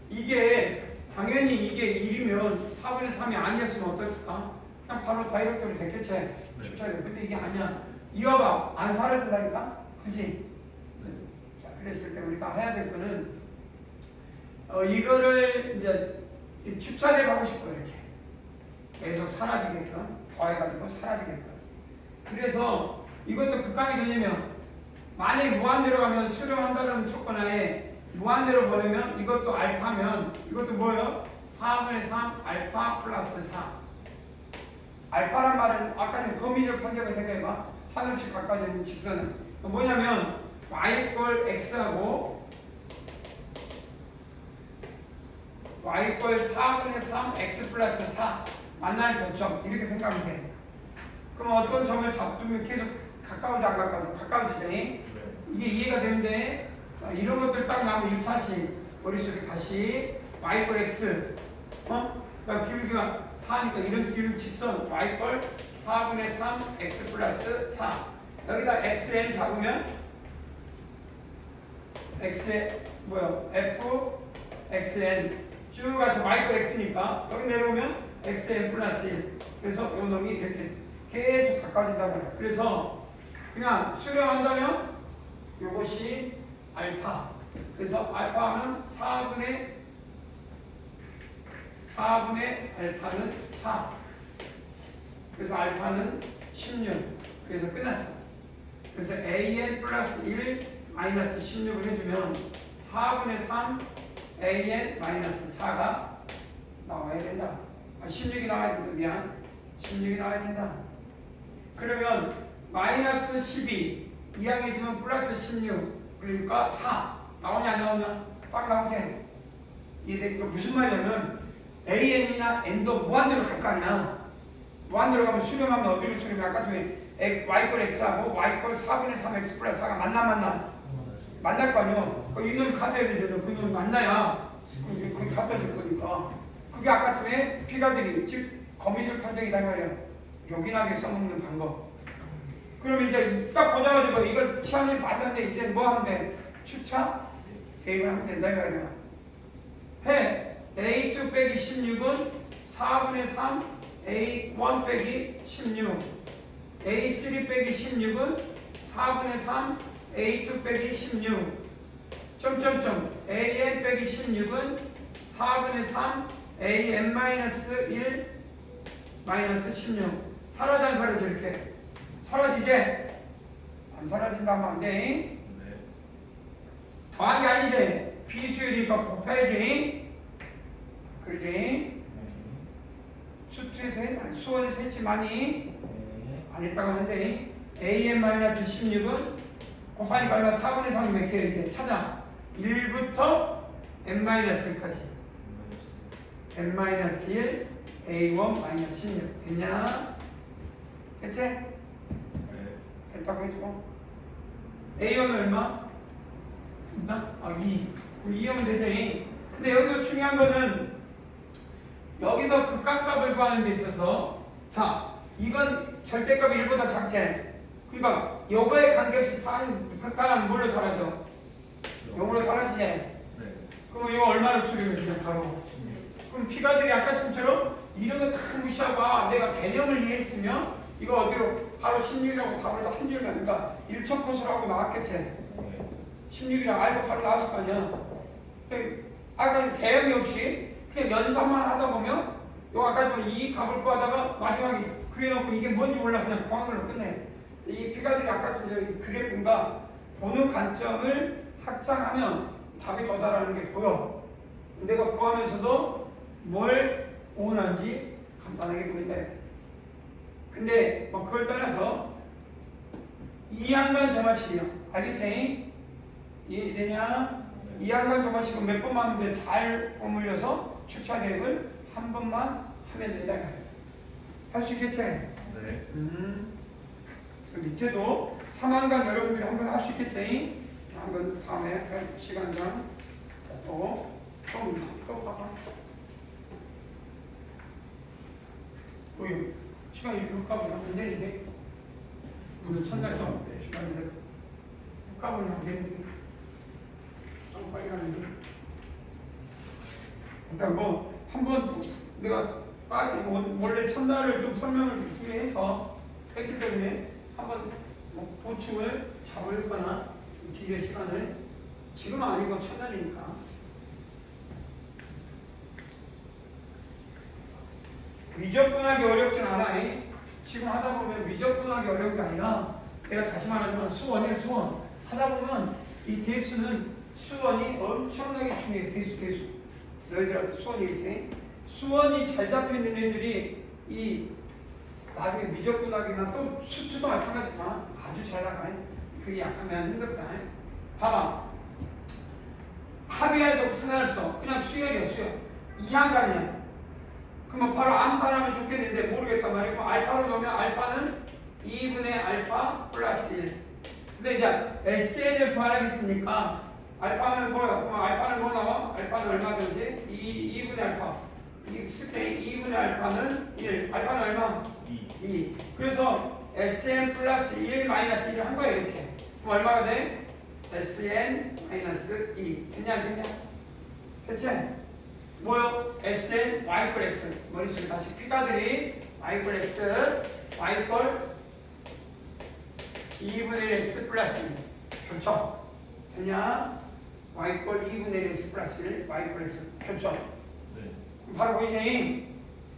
이게 당연히 이게 1이면 4분의 3이 아니었으면 어땠을까? 그냥 바로 다이렉트로 됐겠지. 네. 근데 이게 아니야. 이어봐. 안 사라진다니까? 그지? 네. 자, 그랬을 때 우리가 해야 될 거는 이거를 이제 주차대 가고 싶어 이렇게. 계속 사라지게끔. 더해가지고 사라지게끔. 그래서 이것도 극강이 되냐면 만약에 무한대로 가면 수렴한다는 조건하에 무한대로 보내면 이것도 알파면 이것도 뭐예요? 4분의 3 알파 플러스 4 알파란 말은 아까 전 거미줄 판정을 생각해봐. 하늘씩 가까워지는 직선은 뭐냐면 y x하고 y 4분의 3 x 플러스 4 만나는 교점 이렇게 생각하면 돼. 그럼 어떤 점을 잡두면 계속 가까워지 안 가까워지? 가까워지죠? 네. 이게 이해가 되는데 자, 이런 것들 딱 나오면 1차씩 머릿속에 다시 y x 그러니까 기울기가 4니까 이런 기울기 직선 y 4분의 3 x 플러스 4 여기다 xn 잡으면 x 뭐야 f xn 쭉 가서 y 거 x니까 여기 내려오면 xn 플러스 1 그래서 요 놈이 이렇게 계속 가까워진다고 해요. 그래서 그냥 수렴한다면 요것이 알파 그래서 알파는 4분의 알파는 4 그래서 알파는 16 그래서 끝났어. 그래서 an 플러스 1 마이너스 16을 해주면 4분의 3 an 마이너스 4가 나와야 된다. 16이 나와야 된다. 미안 16이 나와야 된다. 그러면 마이너스 12 이항해주면 플러스 16 그러니까 4 나오냐 안 나오냐? 딱 나오지. 이게 무슨 말이냐면 an이나 n도 무한대로 갈 거 아니야. 무한대로 가면 수렴하면 어디로 수렴해? 아까 전에 y꼴 x하고 y꼴 4분의 3x 플러스 4가 만날 거 아니야. 이놈 가져야 되잖아. 그 놈 만나야 그게 갖다 줄 거니까. 그게 아까 전에 피가들이 즉 거미줄 판정이다 말이야. 요긴하게 써먹는 방법. 그럼 이제 딱 보자마자 이걸 치환이 받았는데 이제 뭐 하면 돼? 추차? 대입을 하면 된다 이거야. 해. A2 빼기 16은 4분의 3 A1 빼기 16 A3 빼기 16은 4분의 3 A2 빼기 16 점점점 AN 빼기 16은 4분의 3 AN 마이너스 1 마이너스 16 사라져 안 사라져 이렇게 사라지지? 안 사라진다 하면 안 돼. 더한 게 아니지. 비수율이니까 곱해야지. 그러지? 수원에서 했지만이 안 했다고 하는데 an-16은 곱하니까 얼마 4분의 3이 몇 개 이렇게 찾아 1부터 n-1까지 n-1 a1-16 됐냐? 됐지? 됐다고 해주고 a1은 얼마? 됐나? 2 그럼 2하면 되지. 근데 여기서 중요한 거는 여기서 극각값을 구하는 데 있어서 자 이건 절대값이 1보다 작지. 그러니까 요거에 관계없이 극각은 뭘로 사라져? 요걸로 사라지지. 그럼 이거 얼마로 추리면 되냐 바로. 그럼 피가들이 아까처럼 이런 거 다 무시하고 내가 개념을 이해했으면 이거 어디로 바로 16이라고 답을 다 한 줄만 그러니까 1차 컷으로 하고 나왔겠지. 16이라고 알고 바로 나왔을 거 아니야. 그럼 개념이 없이 그냥 연산만 하다 보면 요 아까 이 값을 구하다가 마지막에 구해놓고 이게 뭔지 몰라 그냥 구한 걸로 끝내. 이 피가들이 아까 전 그래프인가 보는 관점을 확장하면 답이 도달하는 게 보여. 내가 구하면서도 뭘 원하는지 간단하게 보인다. 근데 뭐 그걸 떠나서 이항간 점화식이요. 알겠지? 이해되냐? 이항간 점화식은 몇 번만 하면 돼. 잘 버물려서 추차 계획을 한 번만 하면 된다. 할 수 있겠지? 네. 그 밑에도 3항간 여러분들이 한 번 할 수 있겠지? 한번 다음에 시간당 또 봐봐. 시간이 이렇게 훅값을 하면 되는데 오늘 첫날 좀 시간인데 훅값을 하면 되는데 너무 빨리 가는데 일단 뭐 한번 내가 원래 첫날을 좀 설명을 길게 해서 했기 때문에 한번 뭐 보충을 잡을 거나 뒤에 시간을 지금은 아니고 첫날이니까 미적분하기 어렵진 않아. 지금 하다 보면 미적분하기 어려운 게 아니라 내가 다시 말하지만 수원이에요. 수원 하다 보면 이 대수는 수원이 엄청나게 중요해. 대수 너희들한테 수원이겠지. 수원이 잘 잡혀있는 애들이 이 나중에 미적분하기나 또 수투도 마찬가지지만 아주 잘 나가. 그게 약하면 힘들다. 봐봐. 합의해도 상관없어. 그냥 수열이야 수열. 이항간이야. 그러면 바로 암산하면 좋겠는데 모르겠단 말이고 알파로 넣으면 알파는 2분의 알파 플러스 1. 근데 이제 SN을 구하라겠으니까 알파는 뭐야? 그럼 알파는 뭐 나와? 알파는 얼마든지 2분의 알파. 이 스케일 2분의 알파는 1. 알파는 얼마? 2. 그래서 SN 플러스 1 마이너스 1을 한 거야 이렇게. 그럼 얼마가 돼? Sn-2 됐냐 안 됐냐? 됐지? 뭐요? Sn y 꼴 x 머릿속에 다시 피가들이 y 꼴 x y 꼴 2분의 1 x 플러스 1 그렇죠? 됐냐? y 꼴 2분의 1 x 플러스 1 y 꼴 x 그렇죠? 네. 바로 보이지?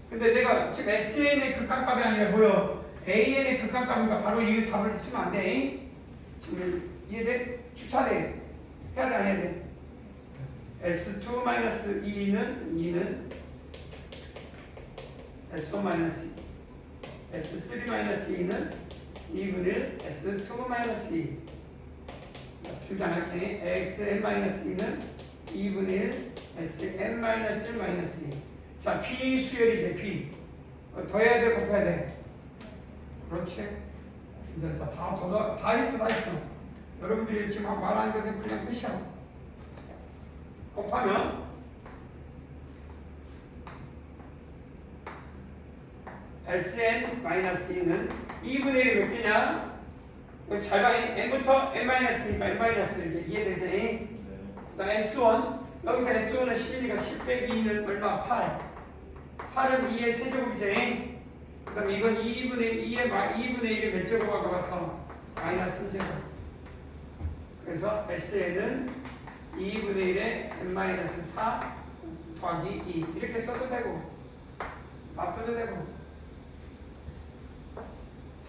근데 내가 지금 SN의 극한값이 아니라 뭐요? AN의 극한값이니까 바로 이 답을 쓰면 안 돼. 지금 이해돼? 주차돼. 해야 돼, 안 해야 돼? S2-2는 S1-2. S3-2는 2분의 1 S2-2. 줄기 안 할게. Xn-2는 2분의 1 Sn-1-2. 자, B 수열이지, B. 더해야 돼, 곱해야 돼? 그렇지. 이제 다 했어. 여러분들이 지금 말하는 것에 그냥 끝이야. 곱하면 Sn-2는 2분의 1이 몇 개냐? 잘 봐. n부터 n-니까 n-를 이렇게 이해되지? 네. 그 다음에 S1. 여기서 S1은 10이니까 10 빼기 2는 얼마? 8. 8은 2의 세제곱이지. 그 다음에 이건 2분의 1이 몇 제곱할 것 같아? 마이너스 3제곱. 그래서 Sn은 2분의 1에 n-4 더하기 2 이렇게 써도 되고 바꿔도 되고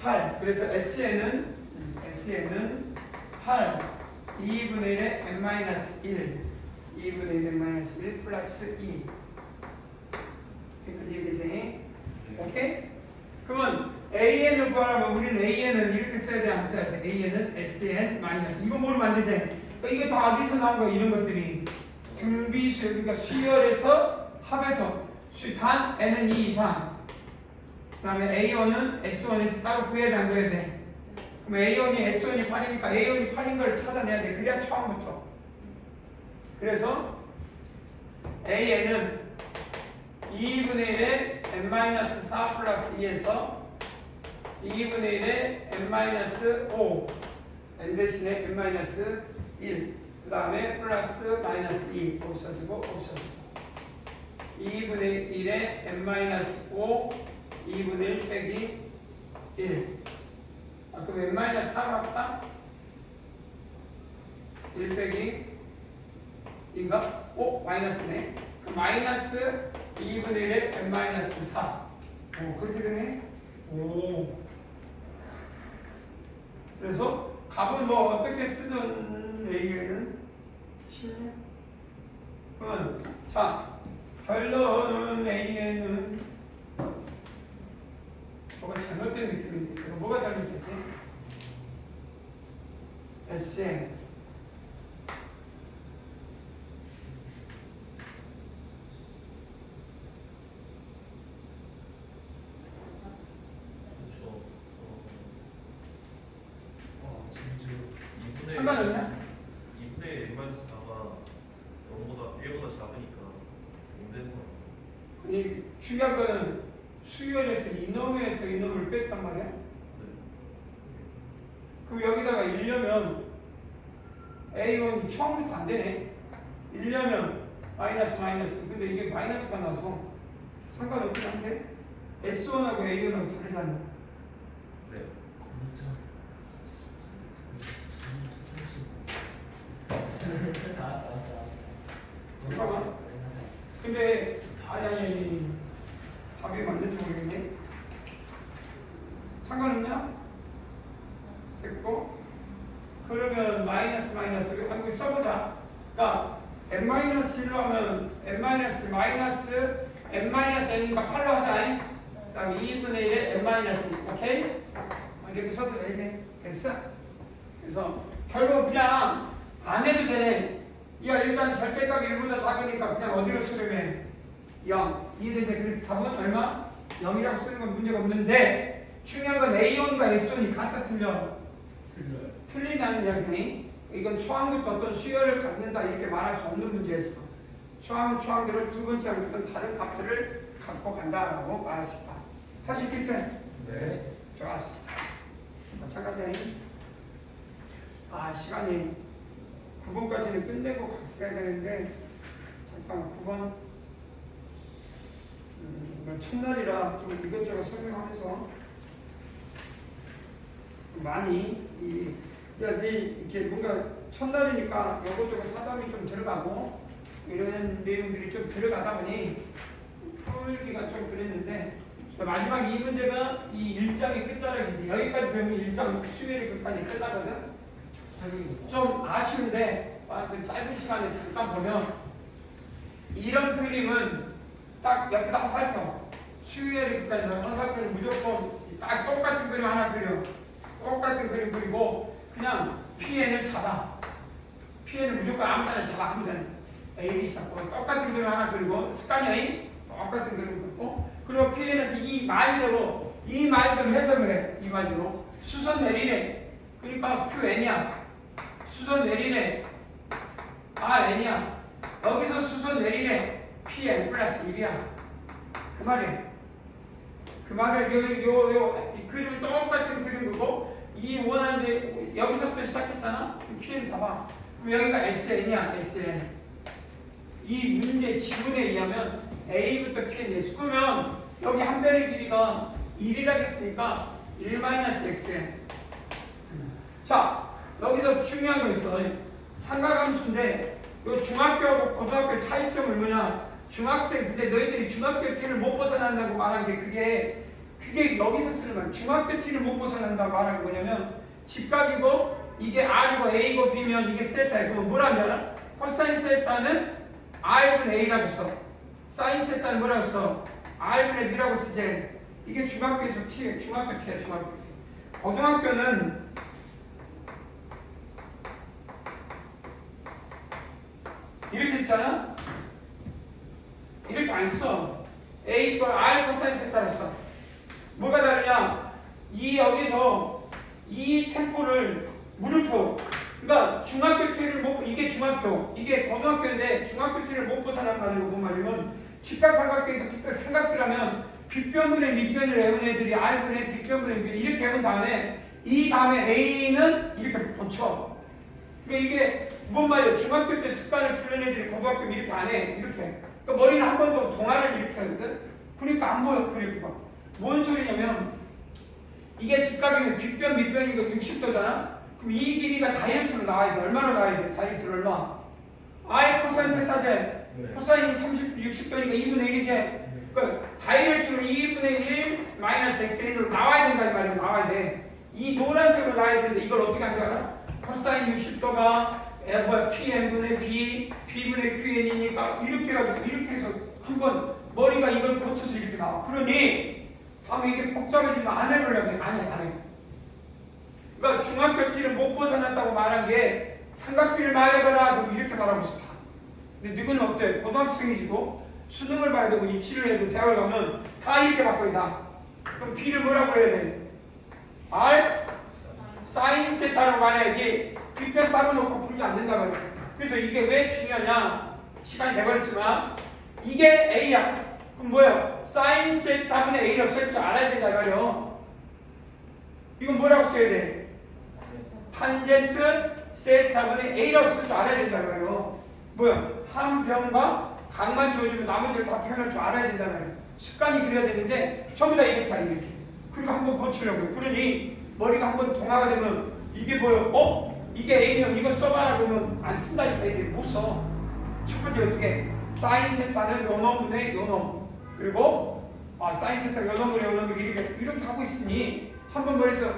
8 그래서 Sn은 8 2분의 1에 n-1 2분의 1에 n-1 플러스 2 이렇게 얘기되지? 오케이? 그러면 AN을 구하려면 우리는 AN은 이렇게 써야 돼, 안 써야 돼? AN은 SN 마이너스 이거 뭘 만들지? 이게 다 어디서 나온 거야? 이런 것들이 등비수열, 그러니까 수열에서 합에서 단 N은 2 이상 그 다음에 A1은 S1에서 따로 구해야 돼, 안 구해야 돼? 그럼 A1이 S1이 8이니까 A1이 8인 걸 찾아내야 돼. 그래야 처음부터. 그래서 AN은 2분의 1에 n-4 플러스 2에서 2분의 1에 n-5 n 대신에 n-1 그 다음에 플러스 마이너스 2 없어지고 2분의 1에 n-5 2분의 1 빼기 1 그럼 n-4 같다? 1 빼기 2인가? 오 마이너스네. 그 마이너스 2분의 1에 n-4 그렇게 되네. 오 그래서 값은 뭐 어떻게 쓰든 AN은 10년. 그러면 자 결론은 AN은 뭐가 잘못된 느낌인데 그럼 뭐가 잘못됐지? SN 상관없냐? 2분의 1-4가 0보다 작으니까 안 되는 거 이 중요한 거는 수열에서 이놈에서 이놈을 뺐단 말이야. 네. 그럼 여기다가 1려면 A1이 처음부터 안 되네. 1려면 마이너스 근데 이게 마이너스가 나서 상관없긴 한데 S1하고 A1하고 다르잖아. 네. 잠깐만. 근데 아니 답이 맞는지 모르겠네. 상관없냐? 됐고 그러면 마이너스 한번 써보자. 그러니까 n-1로 하면 n-n이니까 8로 하자. 그 다음에 2분의 1에 n-2 오케이? 이렇게 써도 되네. 됐어? 그래서 결국 그냥 안 해도 되네. 야 일단 절대값이 1보다 작으니까 그냥 어디로 수렴해? 0 이해되지? 그래서 답은 얼마? 0이라고 쓰는 건 문제가 없는데 중요한 건 A1과 S1이 같다 틀려 틀린다는 이야기니 이건 초항부터 어떤 수열을 갖는다 이렇게 말할 수 없는 문제였어. 초항은 초항대로 두 번째 항부터는 다른 값들을 갖고 간다라고 말할 수 있다. 할 수 있겠지? 네. 좋았어. 마찬가지야. 시간이 9번까지는 끝내고 갔어야 되는데 잠깐 9번 첫날이라 좀 이것저것 설명하면서 많이 이렇게 뭔가 첫날이니까 이것저것 사담이 좀 들어가고 이런 내용들이 좀 들어가다 보니 풀기가 좀 그랬는데 마지막 이 문제가 이 1장의 끝자락이지. 여기까지 배우면 1장 수요일 끝까지 끝나거든. 좀 아쉬운데 그 짧은 시간에 잠깐 보면 이런 그림은 딱 옆에다 화살표 수요일 끝까지 화살표는 무조건 딱 똑같은 그림 하나 그려. 똑같은 그림 그리고 그냥 PN을 잡아. PN을 무조건 아무데나 잡아. 아무데나 A를 잡고 똑같은 그림 하나 그리고 습관이 A 똑같은 그림 그리고 그리고 PN에서 이 말대로 해석을 해. 이 말대로 수선 내리네. 그러니까 QN이야. 수선 내리네. N이야. 여기서 수선 내리네. PN 플러스 1이야. 그 말이야. 그 말을 이 그림은 똑같은 그림이고 이 원하는데 여기서부터 시작했잖아. PN 잡아. 그럼 여기가 SN이야. SN. 이 문제 지문에 의하면 A부터 PN이 그러면 여기 한 변의 길이가 1이라고 했으니까 1-xn. 자, 여기서 중요한 거 있어. 삼각함수인데 이 중학교하고 고등학교 차이점은 뭐냐? 중학생 근데 너희들이 중학교 T를 못 벗어난다고 말한 게 그게 여기서 쓰는 말. 중학교 T를 못 벗어난다고 말한 게 뭐냐면 직각이고 이게 R이고 A고 B면 이게 세타야. 그럼 뭐라는 줄 알아? 코사인 세타는 R분의 A라고 써. 사인 세타는 뭐라고 써? R분의 B라고 쓰지. 이게 중학교에서 T예요. 중학교 T야. 중학교 T. 고등학교는 이렇게 있잖아. 이렇게 안 써. A 거 R 코사인 세타로 써. 뭐가 다르냐? 여기서 이 템포를 물음표. 그러니까 중학교 T를 못 이게 중학교, 이게 고등학교인데 중학교 T를 못 벗어난다는 거 뭔 말이면 직각삼각형에서 직각삼각형이라면 빗변분의 밑변을 외운 애들이 R분의 빗변분의 밑변 이렇게 외운 다음에 이 다음에 A는 이렇게 붙여. 그러니까 이게 뭔 말이에요? 중학교 때 습관을 풀는 애들이 고등학교는 이렇게 안 해. 이렇게. 그러니까 머리는 한 번 더 동화를 이렇게 하거든. 그러니까 안 보여. 그리고 봐. 뭔 소리냐면 이게 직각이면 빗변 밑변이니까 60도잖아. 그럼 이 길이가 다이렉트로 나와야 돼. 얼마나 나와야 돼? 다이렉트로 얼마? R 코사인 세타제. 코사인이 60도니까 2분의 1이제. 그러니까 다이렉트로 2분의 1 마이너스 xn으로 나와야 된다 이 말이야. 나와야 돼. 이 노란색으로 나와야 되는데 이걸 어떻게 하는 줄 알아? 코사인 60도가 PN분의 B, B분의 QN이니까 이렇게 해가지고 이렇게 해서 한번 머리가 이걸 거쳐서 이렇게 나와. 그러니 다음에 이게 복잡해지면 안 해보려고 해. 안 해. 그러니까 중학교 T를 못 벗어났다고 말한 게 삼각비를 말해봐라. 그럼 이렇게 말하고 있어. 근데 너희는 어때? 고등학생이지도 수능을 봐야 되고 입시를 해도 대학을 가면 다 이렇게 바꿔야 다. 그럼 B를 뭐라고 해야 돼? R 사인 세타라고 말해야지 빗변 따로 놓고 풀지 않는다 말이야. 그래서 이게 왜 중요하냐? 시간이 돼버렸지만 이게 A야. 그럼 뭐야? 사인 세타분의 A라고 쓸 줄 알아야 된다 말이야. 이건 뭐라고 써야 돼? 탄젠트 세타분의 A라고 쓸 줄 알아야 된다 말이야. 뭐야? 한 변과 각만 주어지면 나머지를 다 표현할 줄 알아야 된다 말이야. 습관이 그려야 되는데 전부 다 이렇게 하니 이렇게. 그러니까 한번 고치려고요. 그러니 머리가 한번 동화가 되면 이게 뭐예요? 이게 A면 이거 써봐라 그러면 안 쓴다니까 애들이 못 써. 첫 번째 어떻게? 사인 세타는 요 놈분의 요 놈. 그리고 사인 세타 요 놈분의 요 놈 이렇게 하고 있으니 한번 머리에서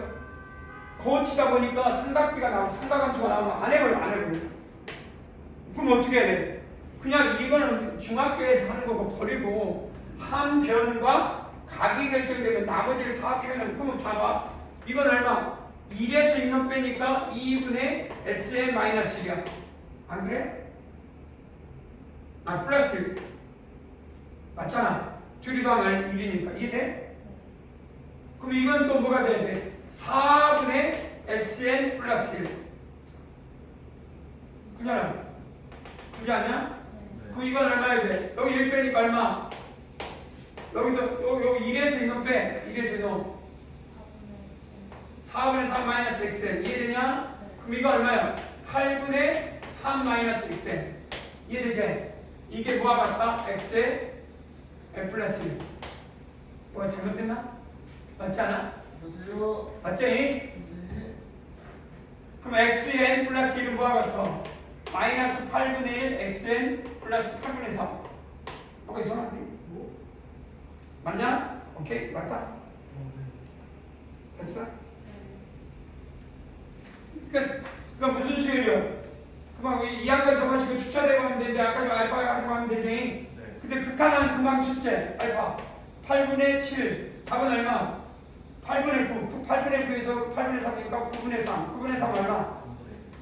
고치다 보니까 삼각비가 나오고 삼각함수가 나오면 안 해버려. 그럼 어떻게 해야 돼? 그냥 이거는 중학교에서 하는 거고 버리고 한 변과 각이 결정되면 나머지를 다 표현하면 그러면 봐봐. 이건 얼마? 1에서 6만 빼니까 2분의 SN-1이야. 안 그래? 플러스 1. 맞잖아. 둘이 더하면 1이니까. 이해돼? 그럼 이건 또 뭐가 돼야 돼? 4분의 SN 플러스 1. 그잖아. 그게 아니야? 그럼 이건 얼마야 돼? 여기 1 빼니까 얼마? 여기서 여기 1에서 2만 빼. 1에서 2. 4분의 3 마이너스 xn 이해되냐? 그럼 이거 얼마야? 8분의 3-xn. 이해되지? 이게 뭐와 같다? x의 n 플러스 1. 뭐가 잘못됐나? 맞지 않아? 맞아요. 맞지? 네. 그럼 x의 n 플러스 1은 뭐와 같아? 마이너스 8분의 1 xn 플러스 8분의 3. 뭐가 이상한데? 뭐? 맞냐? 오케이, 맞다. 됐어? 그러니까 무슨 수열이요? 그만 이 양과 저번식을 축자되고 하면 되는데 아까 알파가 가지고 하면 되지. 네. 근데 극한은 금방 숙제 알파 8분의 7 답은 얼마? 8분의 9 8분의 9에서 8분의 3이니까 9분의 3 9분의 3 얼마?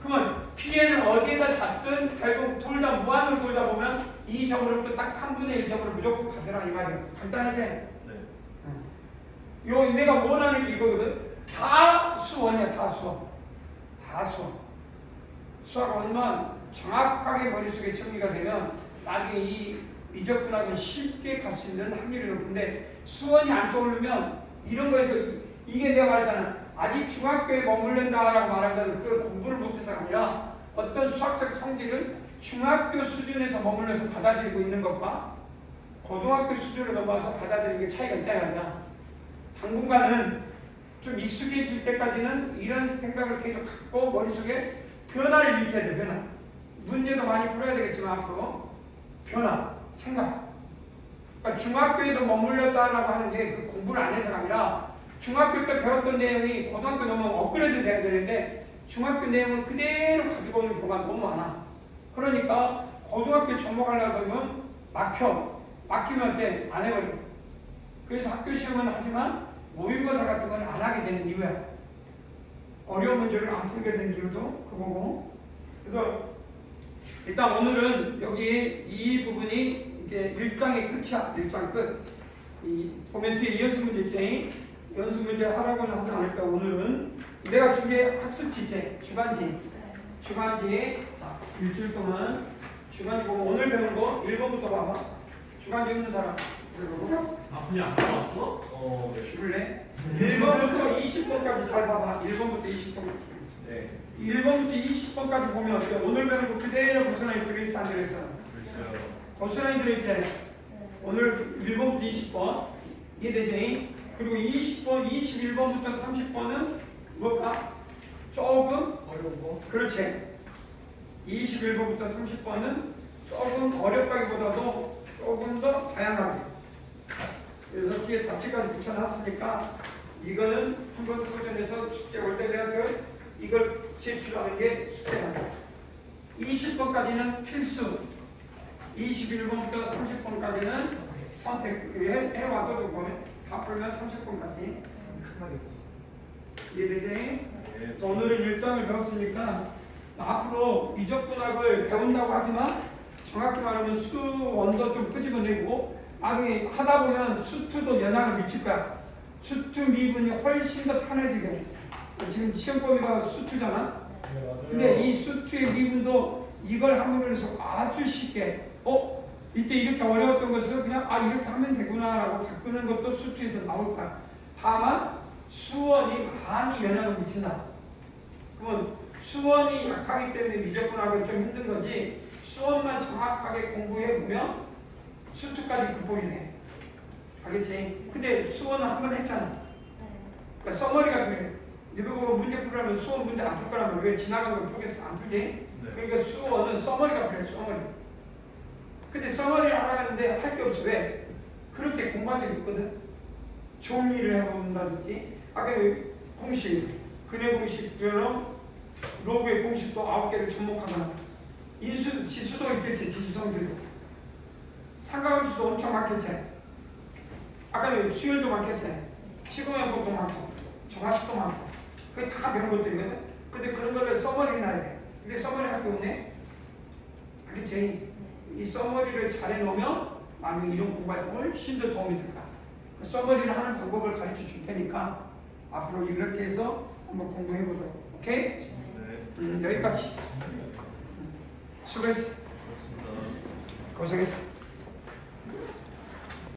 그러면 PN을 어디에다 잡든 결국 둘 다 무한으로 돌다 보면 이 점으로부터 딱 3분의 1점으로 무조건 가더라 이 말이야. 간단하지? 네. 요 내가 원하는 게 이거거든. 다 수원이야. 다 수원. 다 수원. 수학 원만 정확하게 머릿속에 정리가 되면 나중에 이 미적분학은 쉽게 갈 수 있는 확률이 높은데 수원이 안 떠오르면 이런 거에서 이게 내가 말했잖아. 아직 중학교에 머물른다라고 말한다는 그 공부를 못해서가 아니라 어떤 수학적 성질을 중학교 수준에서 머물러서 받아들이고 있는 것과 고등학교 수준으로 넘어와서 받아들이는 게 차이가 있다는 거야. 당분간은 좀 익숙해질 때까지는 이런 생각을 계속 갖고 머릿속에 변화를 일으켜야 돼. 변화. 문제도 많이 풀어야 되겠지만 앞으로 변화, 생각. 그러니까 중학교에서 머물렀다라고 하는 게 그 공부를 안 해서가 아니라 중학교 때 배웠던 내용이 고등학교 넘으면 업그레이드 돼야 되는데 중학교 내용을 그대로 가지고 오는 경우가 너무 많아. 그러니까 고등학교 접목하려고 하면 막히면 어때? 안 해버려. 그래서 학교 시험은 하지만 모의고사 같은 건 안 하게 되는 이유야. 어려운 문제를 안 풀게 된 이유도 그거고. 그래서 일단 오늘은 여기 이 부분이 이게 1장의 끝이야. 1장 끝. 이 보면 뒤에 연습 문제 있지? 연습 문제 하라고는 하지 않을까. 오늘은 내가 준비해 학습지 있지? 주간지. 주간지에 자 일주일 동안 주간지 보고 오늘 배운 거 1번부터 봐봐. 주간지 없는 사람. 아 그냥 안 나왔어? 네. 줄래? 1번부터 20번까지 잘 봐봐. 1번부터 20번까지. 네. 1번부터 20번까지 보면 어때요? 오늘 배운 거 그대로 고스란히 들어있어 안 들어있어? 그랬어요. 고스란히 들어있지? 오늘 1번부터 20번 이해되지? 그리고 20번, 21번부터 30번은 뭘까? 조금 어려운 거? 그렇지. 21번부터 30번은 조금 어렵다기보다도 조금 더 다양하게. 그래서 뒤에 답지까지 붙여놨으니까 이거는 한번 도전해서 숙제 올 때 내가 이걸 제출하는 게 숙제야. 20번까지는 필수. 21번부터 30번까지는 선택. 해와도 보면 다 풀면 30번까지. 큰 말이 없어. 이해되지? 네. 오늘은 일장을 배웠으니까 앞으로 미적분학을 배운다고 하지만 정확히 말하면 수원도 좀 끄집어내고 나중에 하다 보면 수투도 영향을 미칠 거야. 수투 미분이 훨씬 더 편해지게. 지금 시험 범위가 수투잖아. 네 맞아요. 근데 이 수투의 미분도 이걸 함으로 해서 아주 쉽게 이때 이렇게 어려웠던 것을 그냥 이렇게 하면 되구나라고 바꾸는 것도 수투에서 나올 거야. 다만 수원이 많이 영향을 미친다. 그러면 수원이 약하기 때문에 미적분학은 좀 힘든 거지 수원만 정확하게 공부해 보면 수투까지 극복이 돼. 알겠지? 근데 수원은 한 번 했잖아. 그러니까 써머리가 그래. 이거 보고 문제 풀으라면 수원 문제 안 풀 거라면 왜 지나간 걸 풀겠어? 안 풀지? 네. 그러니까 수원은 써머리가 필요해. 써머리. 근데 써머리를 알아가는데 할 게 없어. 왜? 그렇게 공부한 적이 있거든. 정리를 해본다든지 아까 공식, 근해 공식처럼 로그의 공식도 9개를 접목하거나 인수, 지수도 있겠지. 지수성질도. 삼각함수도 엄청 많겠지. 아까 수열도 많겠지. 시공연법도 많고 정화식도 많고 그게 다 배운 것들이거든. 근데 그런 거를 써머리 나야 돼. 근데 써머리 할 게 없네. 알겠지? 이 써머리를 잘 해놓으면 나중에 이런 공부에 훨씬 더 도움이 될 거야. 그 써머리를 하는 방법을 가르쳐 줄 테니까 앞으로 이렇게 해서 한번 공부해 보도록. 오케이? 네. 여기까지. 수고했어. 그렇습니다. 고생했어.